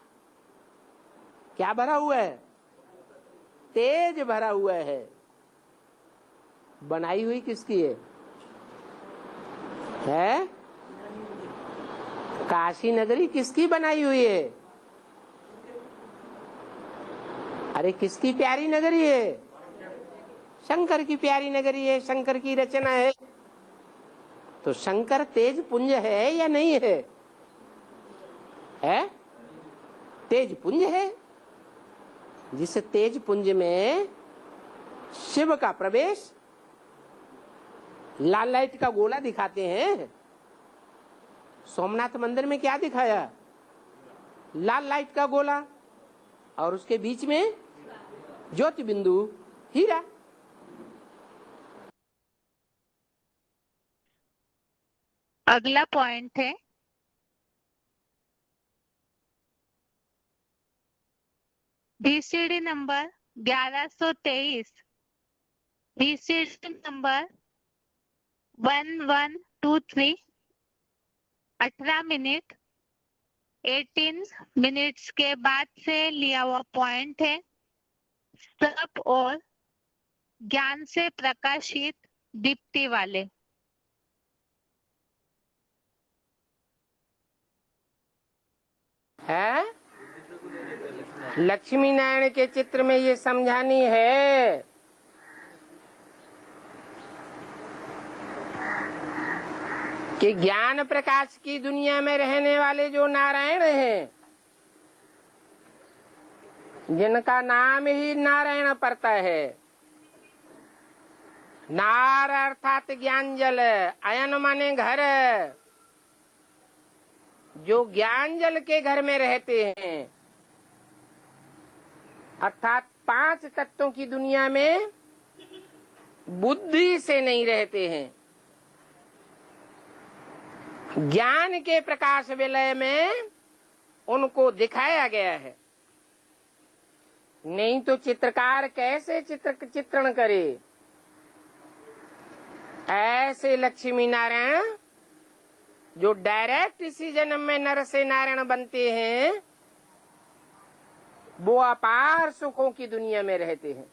क्या भरा हुआ है? तेज भरा हुआ है। बनाई हुई किसकी है? काशी नगरी किसकी बनाई हुई है? अरे किसकी प्यारी नगरी है? शंकर की प्यारी नगरी है, शंकर की रचना है। तो शंकर तेज पुंज है या नहीं है? है? तेज पुंज है। जिस तेज पुंज में शिव का प्रवेश, लाल लाइट का गोला दिखाते हैं। सोमनाथ मंदिर में क्या दिखाया? लाल लाइट का गोला, और उसके बीच में ज्योति बिंदु हीरा। अगला पॉइंट है BCD number 1123, BCD number 1123, 18 minute 18 minutes के बाद से लिया हुआ पॉइंट है। सब और ज्ञान से प्रकाशित दीप्ति वाले। है? लक्ष्मी नारायण के चित्र में ये समझानी है कि ज्ञान प्रकाश की दुनिया में रहने वाले जो नारायण हैं, जिनका नाम ही नारायण पड़ता है, नार अर्थात ज्ञान जल, अयन माने घर, जो ज्ञान जल के घर में रहते हैं, अर्थात 5 तत्वों की दुनिया में बुद्धि से नहीं रहते हैं, ज्ञान के प्रकाश विलय में उनको दिखाया गया है। नहीं तो चित्रकार कैसे चित्रण करे? ऐसे लक्ष्मी नारायण जो डायरेक्ट इसी जन्म में नर से नारायण बनते हैं, वो अपार सुखों की दुनिया में रहते हैं।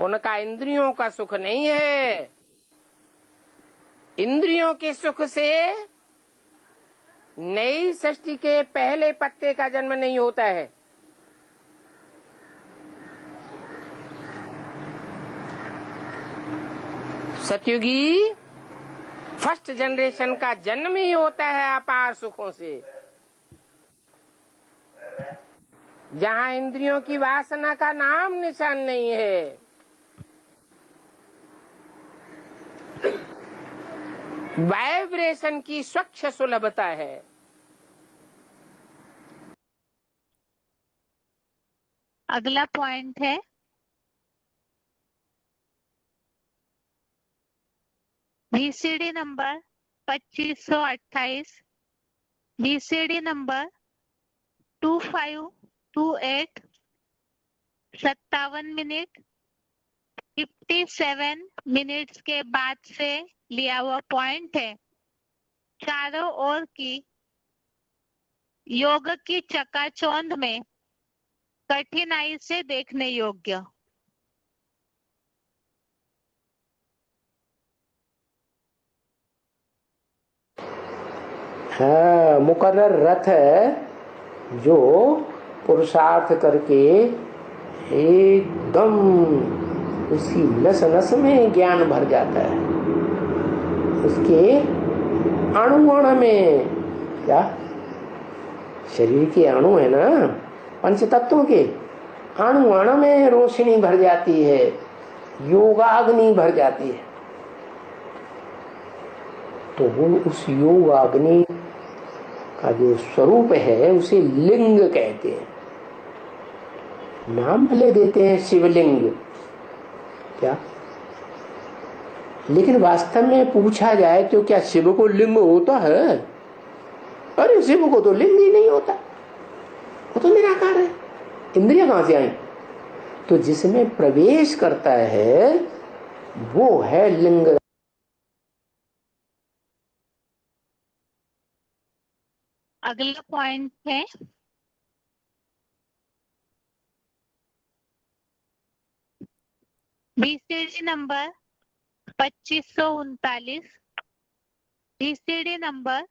उनका इंद्रियों का सुख नहीं है। इंद्रियों के सुख से नई सृष्टि के पहले पत्ते का जन्म नहीं होता है। सतयुगी फर्स्ट जनरेशन का जन्म ही होता है अपार सुखों से, जहां इंद्रियों की वासना का नाम निशान नहीं है। वाइब्रेशन की स्वच्छ सुलभता है। अगला पॉइंट है BCD number 2528, BCD number 2528, 57 minute 57 minutes के बाद से लिया हुआ पॉइंट है। चारों ओर की योग की चकाचौंध में कठिनाई से देखने योग्य। हाँ, मुकर्रर रथ है जो पुरुषार्थ करके एकदम उसकी नस नस में ज्ञान भर जाता है। उसके अणु अणु में, क्या शरीर के अणु है ना, पंच तत्वों के अणु अणु में रोशनी भर जाती है, योगाग्नि भर जाती है। तो वो उस योगाग्नि का जो स्वरूप है उसे लिंग कहते हैं। नाम भले देते हैं शिवलिंग, क्या, लेकिन वास्तव में पूछा जाए तो क्या शिव को लिंग होता है? अरे शिव को तो लिंग ही नहीं होता, वो तो निराकार है, इंद्रियां कहां से आई? तो जिसमें प्रवेश करता है वो है लिंग। अगला पॉइंट है बीसीडी नंबर 2539, बीसीडी नंबर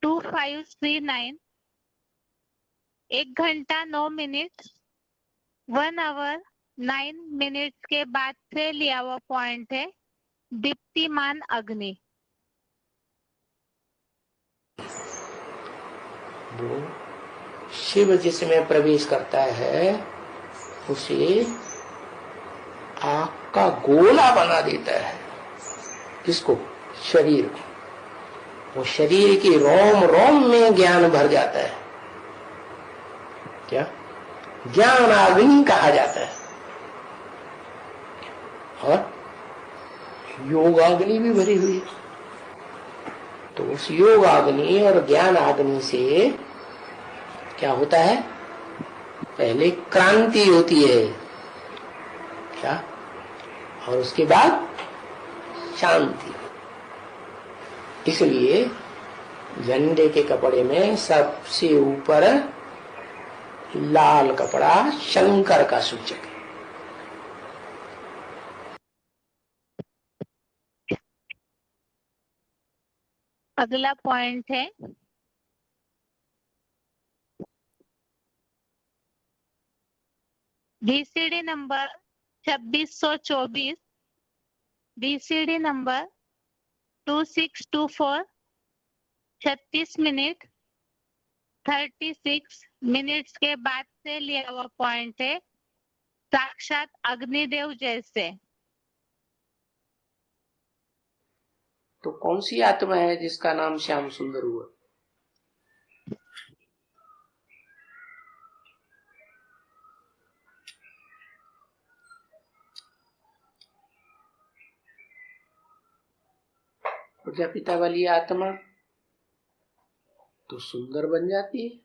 2539, 1 घंटा 9 मिनट 1 आवर 9 मिनट्स के बाद से लिया हुआ पॉइंट है दीप्तिमान अग्नि। वो शिव जिसमें प्रवेश करता है उसे आग का गोला बना देता है। किसको? शरीर को। वो शरीर की रोम रोम में ज्ञान भर जाता है। क्या? ज्ञान अग्नि कहा जाता है। और योगाग्नि भी भरी हुई है। तो उस योगाग्नि और ज्ञान अग्नि से क्या होता है? पहले क्रांति होती है, क्या? और उसके बाद शांति। इसलिए झंडे के कपड़े में सबसे ऊपर लाल कपड़ा शंकर का सूचक है। अगला पॉइंट है BCD number 2624, BCD number 2624, 36 minute 36 minutes के बाद से लिया हुआ पॉइंट है साक्षात अग्निदेव जैसे। तो कौन सी आत्मा है जिसका नाम श्याम सुंदर हुआ? प्रजापिता वाली आत्मा तो सुंदर बन जाती है,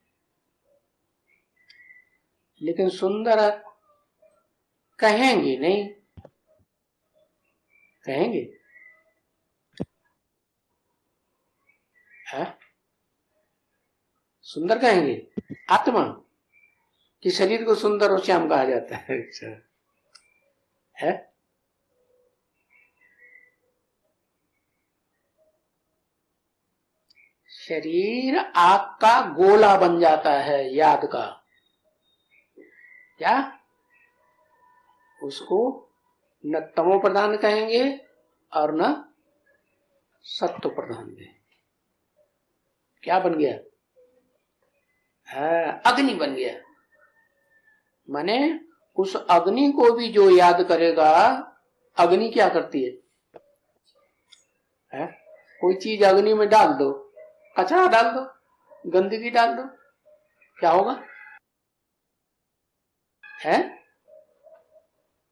लेकिन सुंदर कहेंगे नहीं। कहेंगे? है? सुंदर कहेंगे आत्मा कि शरीर को सुंदर और श्याम कहा जाता है? अच्छा है? शरीर आग का गोला बन जाता है, याद का। क्या? उसको न तमो प्रधान कहेंगे और न सत्व प्रधान कहेंगे। क्या बन गया? अग्नि बन गया। माने उस अग्नि को भी जो याद करेगा, अग्नि क्या करती है? कोई चीज अग्नि में डाल दो, कचरा डाल दो, गंदगी डाल दो, क्या होगा? है?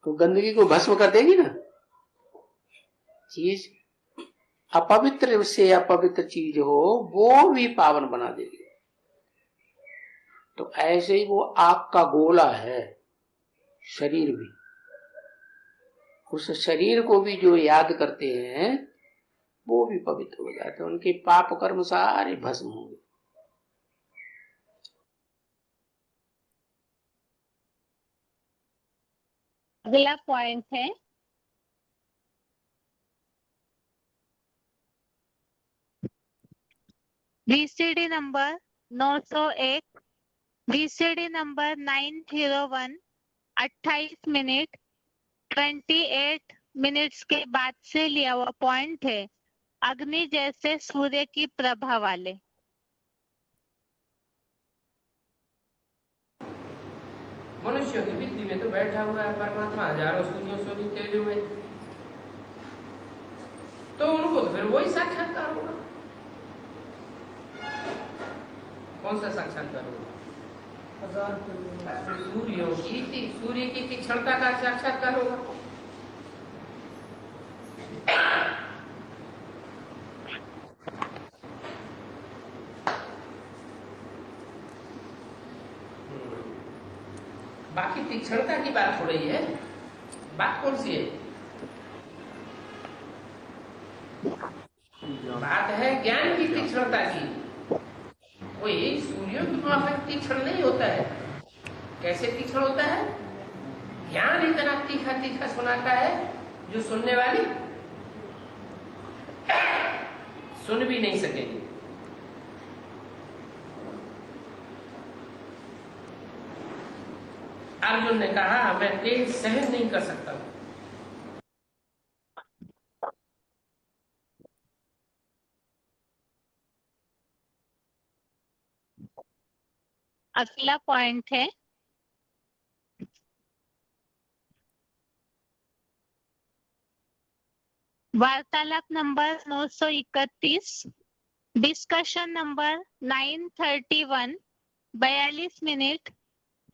तो गंदगी को भस्म कर देगी ना। चीज अपवित्र से अपवित्र चीज हो वो भी पावन बना देगी। तो ऐसे ही वो आग का गोला है शरीर भी। उस शरीर को भी जो याद करते हैं वो भी पवित्र हो जाते हैं, उनके पाप कर्म सारे भस्म होंगे। अगला पॉइंट है BCD number 901, BCD number 901, 28 minute 28 minutes के बाद से लिया हुआ पॉइंट है अग्नि जैसे सूर्य की प्रभा वाले। मनुष्यों की बुद्धि में तो बैठा हुआ है परमात्मा हजारों सूर्यों से तेजों में, तो उनको तो फिर वही साक्षात्कार होगा। कौन सा साक्षात्कार होगा? सूर्य की तीक्ष्णता का साक्षात्कार होगा। बाकी तीक्ष्णता की बात हो रही है, बात कौन सी है? बात है ज्ञान की तीक्ष्णता की। कोई सूर्यों की माफक तीक्ष्ण नहीं होता है। कैसे तीक्ष्ण होता है? ज्ञान इतना तीखा तीखा सुनाता है जो सुनने वाली सुन भी नहीं सकेगी। अर्जुन ने कहा मैं तेज सहन नहीं कर सकता हूं। अगला पॉइंट है वार्तालाप number 931, discussion number 931, 42 minute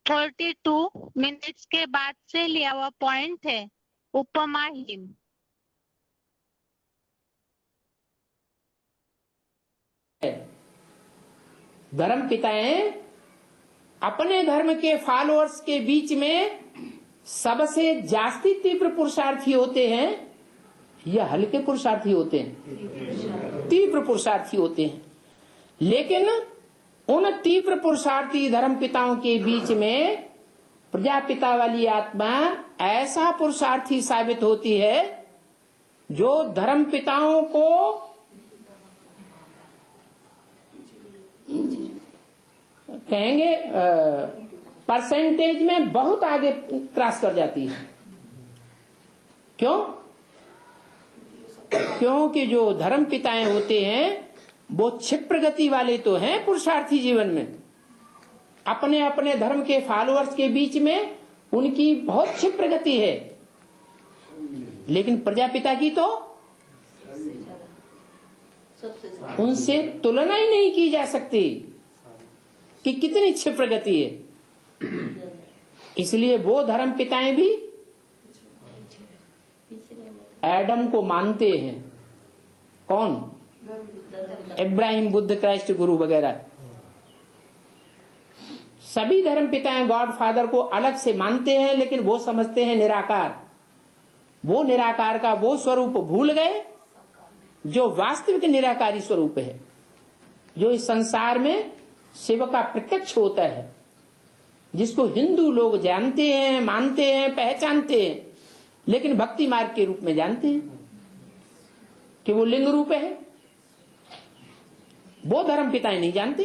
42 minutes के बाद से लिया हुआ पॉइंट है उपमाहीन। धर्म पिताएं अपने धर्म के फॉलोअर्स के बीच में सबसे जास्ती तीव्र पुरुषार्थी होते हैं या हल्के पुरुषार्थी होते हैं? तीव्र पुरुषार्थी होते हैं। लेकिन उन तीव्र पुरुषार्थी धर्म पिताओं के बीच में प्रजापिता वाली आत्मा ऐसा पुरुषार्थी साबित होती है जो धर्म पिताओं को कहेंगे परसेंटेज में बहुत आगे क्रॉस कर जाती है। क्यों? क्योंकि जो धर्म पिताएं होते हैं वो क्षिप्र गति वाले तो हैं पुरुषार्थी जीवन में। अपने अपने धर्म के फॉलोअर्स के बीच में उनकी बहुत क्षिप्र गति है, लेकिन प्रजापिता की तो उनसे तुलना ही नहीं की जा सकती कि कितनी क्षिप्र गति है। इसलिए वो धर्म पिताएं भी एडम को मानते हैं। कौन? इब्राहिम, बुद्ध, क्राइस्ट, गुरु वगैरह सभी धर्म पिताएं गॉड फादर को अलग से मानते हैं, लेकिन वो समझते हैं निराकार। वो निराकार का वो स्वरूप भूल गए जो वास्तविक निराकारी स्वरूप है, जो इस संसार में शिव का प्रत्यक्ष होता है, जिसको हिंदू लोग जानते हैं, मानते हैं, पहचानते हैं, लेकिन भक्ति मार्ग के रूप में जानते हैं कि वो लिंग रूप है। वो धर्म पिताएं नहीं जानते।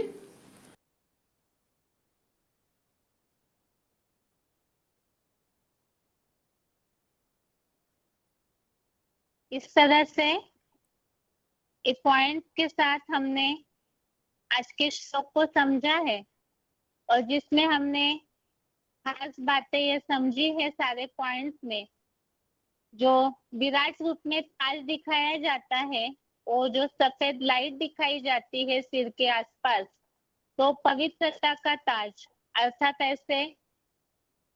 इस तरह से इस पॉइंट के साथ हमने आज के श्लोक को समझा है, और जिसमें हमने खास बातें ये समझी है सारे पॉइंट्स में। जो विराट रूप में ताज दिखाया जाता है और जो सफेद लाइट दिखाई जाती है सिर के आसपास, तो पवित्रता का ताज, अर्थात ऐसे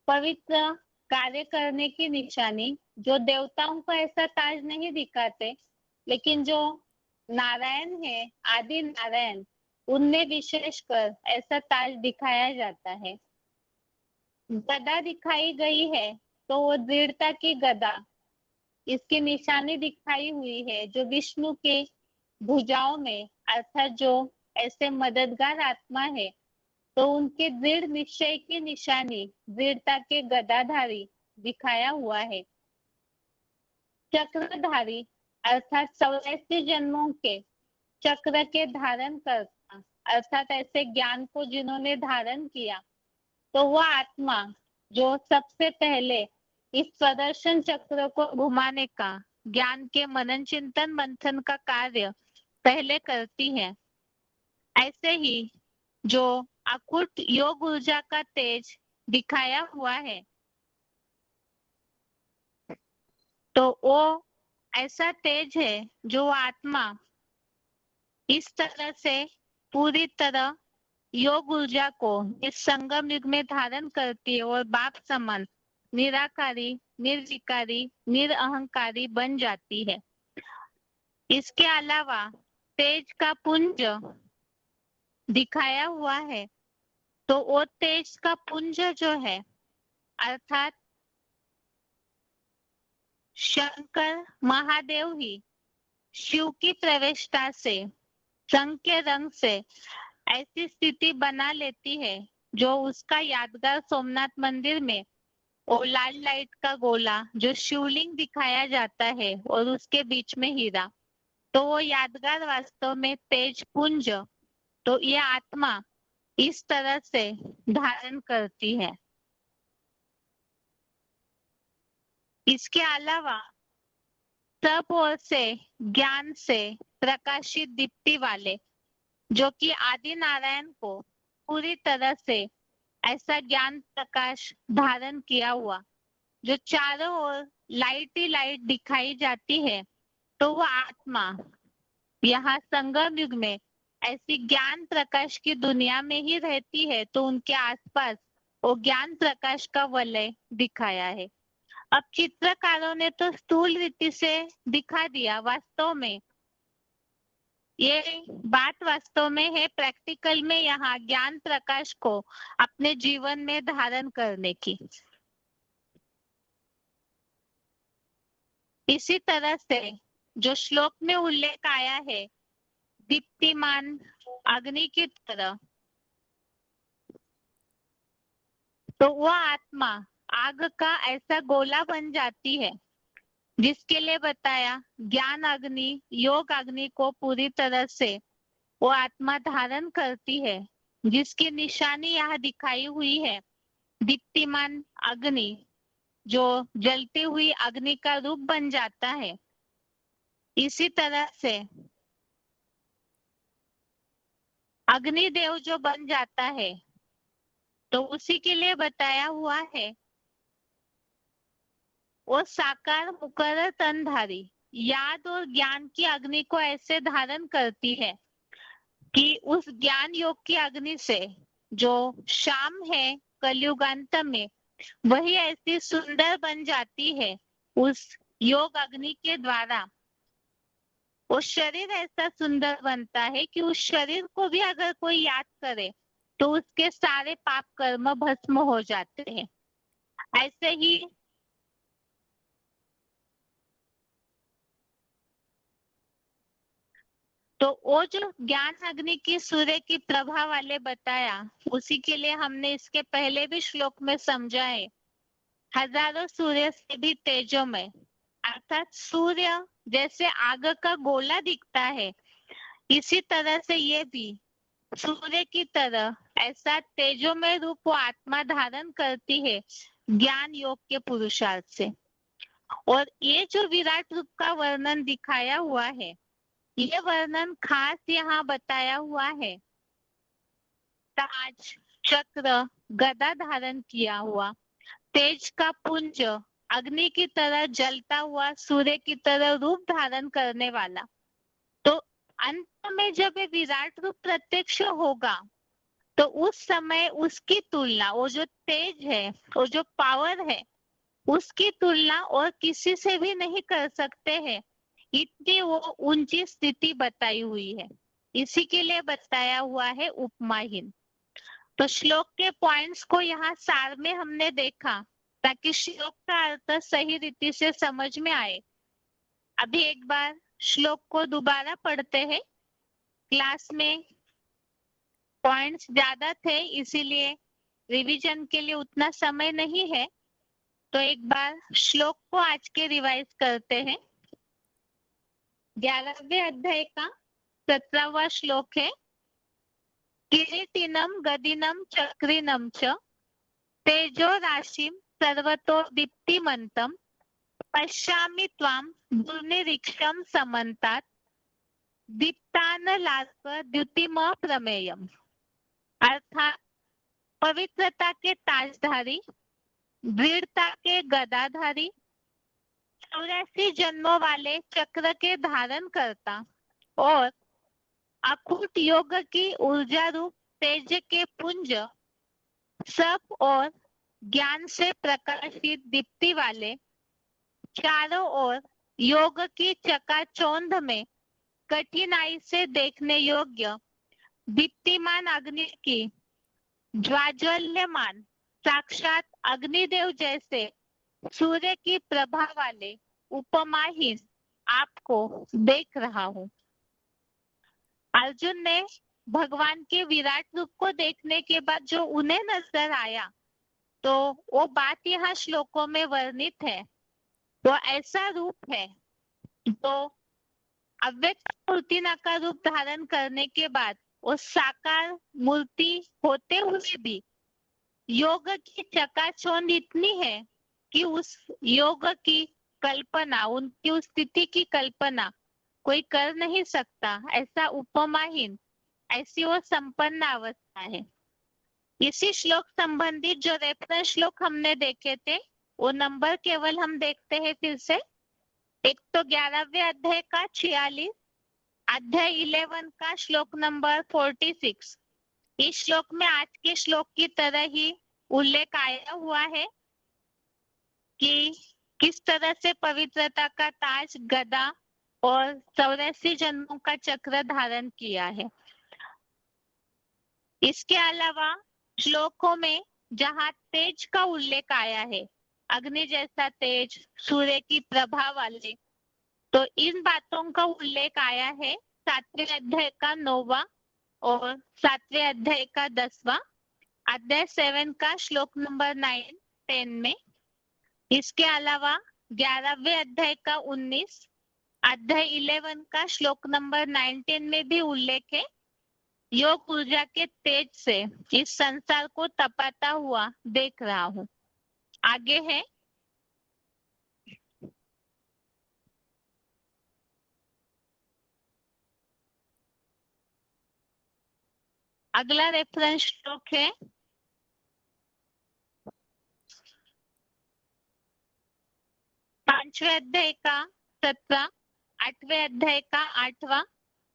पवित्र कार्य करने की निशानी। जो देवताओं को ऐसा ताज नहीं दिखाते, लेकिन जो नारायण है, आदि नारायण, उनमें विशेषकर ऐसा ताज दिखाया जाता है। गदा दिखाई गई है तो वो दृढ़ता की गदा, इसकी निशानी दिखाई हुई है जो विष्णु के भुजाओं में, अर्थात जो ऐसे मददगार आत्मा है तो उनके दृढ़ निश्चय की निशानी दृढ़ता के गदाधारी दिखाया हुआ है। चक्रधारी अर्थात 84 जन्मों के चक्र के धारण करता, अर्थात ऐसे ज्ञान को जिन्होंने धारण किया, तो वह आत्मा जो सबसे पहले इस स्वदर्शन चक्र को घुमाने का, ज्ञान के मनन चिंतन मंथन का कार्य पहले करती है। ऐसे ही जो अकुट योग ऊर्जा का तेज दिखाया हुआ है, तो वो ऐसा तेज है जो आत्मा इस तरह से पूरी तरह योग ऊर्जा को इस संगम युग में धारण करती है और बाप समान निराकारी, निर्विकारी, निरअहंकारी बन जाती है। इसके अलावा तेज का पुंज दिखाया हुआ है, तो वो तेज का पुंज जो है अर्थात शंकर महादेव ही शिव की प्रवेशता से रंग के रंग से ऐसी स्थिति बना लेती है जो उसका यादगार सोमनाथ मंदिर में और लाल लाइट का गोला जो शिवलिंग दिखाया जाता है और उसके बीच में हीरा, तो वो यादगार वास्तव में तेज पुंज, तो ये आत्मा इस तरह से धारण करती है। इसके अलावा सब ओर से ज्ञान से प्रकाशित दीप्ति वाले, जो कि आदि नारायण को पूरी तरह से ऐसा ज्ञान प्रकाश धारण किया हुआ, जो चारों ओर लाइट ही लाइट दिखाई जाती है, तो वो आत्मा यहाँ संगम युग में ऐसी ज्ञान प्रकाश की दुनिया में ही रहती है, तो उनके आसपास वो ज्ञान प्रकाश का वलय दिखाया है। अब चित्रकारों ने तो स्थूल रीति से दिखा दिया, वास्तव में ये बात वास्तव में है प्रैक्टिकल में यहाँ ज्ञान प्रकाश को अपने जीवन में धारण करने की। इसी तरह से जो श्लोक में उल्लेख आया है दीप्तिमान अग्नि की तरह, तो वह आत्मा आग का ऐसा गोला बन जाती है जिसके लिए बताया ज्ञान अग्नि योग अग्नि को पूरी तरह से वो आत्मा धारण करती है, जिसकी निशानी यहाँ दिखाई हुई है दीप्तिमान अग्नि, जो जलती हुई अग्नि का रूप बन जाता है। इसी तरह से अग्निदेव जो बन जाता है, तो उसी के लिए बताया हुआ है वो साकार मुकर्रर तनधारी याद और ज्ञान की अग्नि को ऐसे धारण करती है कि उस ज्ञान योग की अग्नि से जो शाम है कलयुगांत में, वही ऐसी सुंदर बन जाती है उस योग अग्नि के द्वारा। वो शरीर ऐसा सुंदर बनता है कि उस शरीर को भी अगर कोई याद करे तो उसके सारे पाप कर्म भस्म हो जाते हैं। ऐसे ही तो वो जो ज्ञान अग्नि की सूर्य की प्रभा वाले बताया, उसी के लिए हमने इसके पहले भी श्लोक में समझा है हजारों सूर्य से भी तेजोमय, अर्थात सूर्य जैसे आग का गोला दिखता है, इसी तरह से ये भी सूर्य की तरह ऐसा तेजोमय रूप वो आत्मा धारण करती है ज्ञान योग के पुरुषार्थ से। और ये जो विराट रूप का वर्णन दिखाया हुआ है, ये वर्णन खास यहाँ बताया हुआ है ताज चक्र गदा धारण किया हुआ, तेज का पुंज अग्नि की तरह जलता हुआ, सूर्य की तरह रूप धारण करने वाला। तो अंत में जब ये विराट रूप प्रत्यक्ष होगा, तो उस समय उसकी तुलना, वो जो तेज है, वो जो पावर है, उसकी तुलना और किसी से भी नहीं कर सकते हैं, इतनी वो ऊंची स्थिति बताई हुई है। इसी के लिए बताया हुआ है उपमाहीन। तो श्लोक के पॉइंट्स को यहाँ सार में हमने देखा ताकि श्लोक का अर्थ सही रीति से समझ में आए। अभी एक बार श्लोक को दोबारा पढ़ते हैं। क्लास में पॉइंट्स ज्यादा थे, इसीलिए रिवीजन के लिए उतना समय नहीं है, तो एक बार श्लोक को आज के रिवाइज करते हैं। 11वें अध्याय का 17वां श्लोक है। किरीटिनम गदिनम चक्रिनम च तेजो राशिम सर्वतो दीप्तिमंतम पश्यामि त्वाम दुर्निरीक्षम समन्तात् दीप्तानलार्क द्युतिम प्रमेयम। अर्थात पवित्रता के ताजधारी, दृढ़ता के गदाधारी, 84 जन्मों वाले चक्र के धारण करता और अकूट योग की ऊर्जा रूप तेज के पुंज, सब और ज्ञान से प्रकाशित दीप्ति वाले, चारों ओर योग की चकाचौंध में कठिनाई से देखने योग्य दीप्तिमान अग्नि की ज्वाज्वल्यमान साक्षात अग्निदेव जैसे सूर्य की प्रभा वाले उपमाहीन आपको देख रहा हूँ। अर्जुन ने भगवान के विराट रूप को देखने के बाद जो उन्हें नजर आया, तो वो बात यहाँ श्लोकों में वर्णित है। तो ऐसा रूप है जो अव्यक्त मूर्ति का रूप धारण करने के बाद वो साकार मूर्ति होते हुए भी योग की चकाचौंध इतनी है कि उस योग की कल्पना, उनकी उस स्थिति की कल्पना कोई कर नहीं सकता। ऐसा उपमाहीन, ऐसी वो संपन्न अवस्था है। इसी श्लोक संबंधित जो रेफरेंस श्लोक हमने देखे थे, वो नंबर केवल हम देखते हैं फिर से। एक तो 11वें अध्याय का 46, अध्याय 11 का श्लोक नंबर 46। इस श्लोक में आज के श्लोक की तरह ही उल्लेख आया हुआ है कि किस तरह से पवित्रता का ताज, गदा और 84 जन्मों का चक्र धारण किया है। इसके अलावा श्लोकों में जहाँ तेज का उल्लेख आया है, अग्नि जैसा तेज, सूर्य की प्रभा वाले, तो इन बातों का उल्लेख आया है 7वें अध्याय का 9वां और 7वें अध्याय का 10वां, अध्याय 7 का श्लोक नंबर 9, 10 में। इसके अलावा 11वें अध्याय का 19, अध्याय 11 का श्लोक नंबर 19 में भी उल्लेख है। योग ऊर्जा के तेज से इस संसार को तपाता हुआ देख रहा हूँ। आगे है अगला रेफरेंस श्लोक है 5वें अध्याय का 17, 8वें अध्याय का 8वां,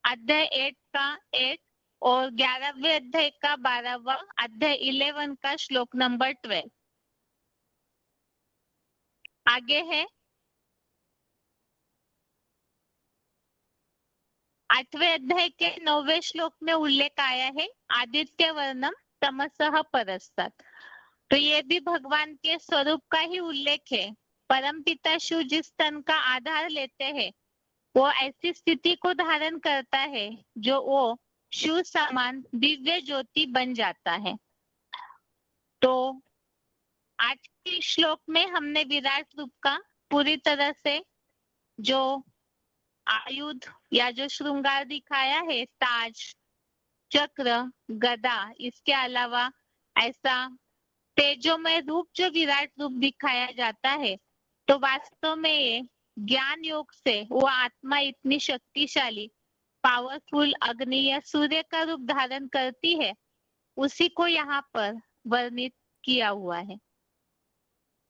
अध्याय 8 का 8 और 11वें अध्याय का 12वां, अध्याय 11 का श्लोक नंबर 12। आगे है 8वें अध्याय के 9वें श्लोक में उल्लेख आया है आदित्य वर्णम तमसः परस्तात्। तो ये भी भगवान के स्वरूप का ही उल्लेख है। परमपिता शिव जिस तन का आधार लेते हैं, वो ऐसी स्थिति को धारण करता है जो वो शिव समान दिव्य ज्योति बन जाता है। तो आज के श्लोक में हमने विराट रूप का पूरी तरह से जो आयुध या जो श्रृंगार दिखाया है, ताज, चक्र, गदा, इसके अलावा ऐसा तेजोमय रूप जो विराट रूप दिखाया जाता है, तो वास्तव में ये ज्ञान योग से वो आत्मा इतनी शक्तिशाली, पावरफुल अग्नि या सूर्य का रूप धारण करती है, उसी को यहाँ पर वर्णित किया हुआ है।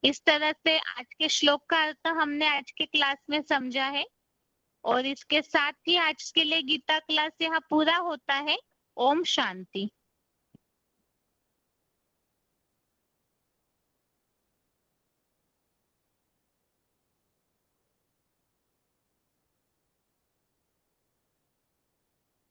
इस तरह से आज के श्लोक का अर्थ हमने आज के क्लास में समझा है और इसके साथ ही आज के लिए गीता क्लास यहाँ पूरा होता है। ओम शांति।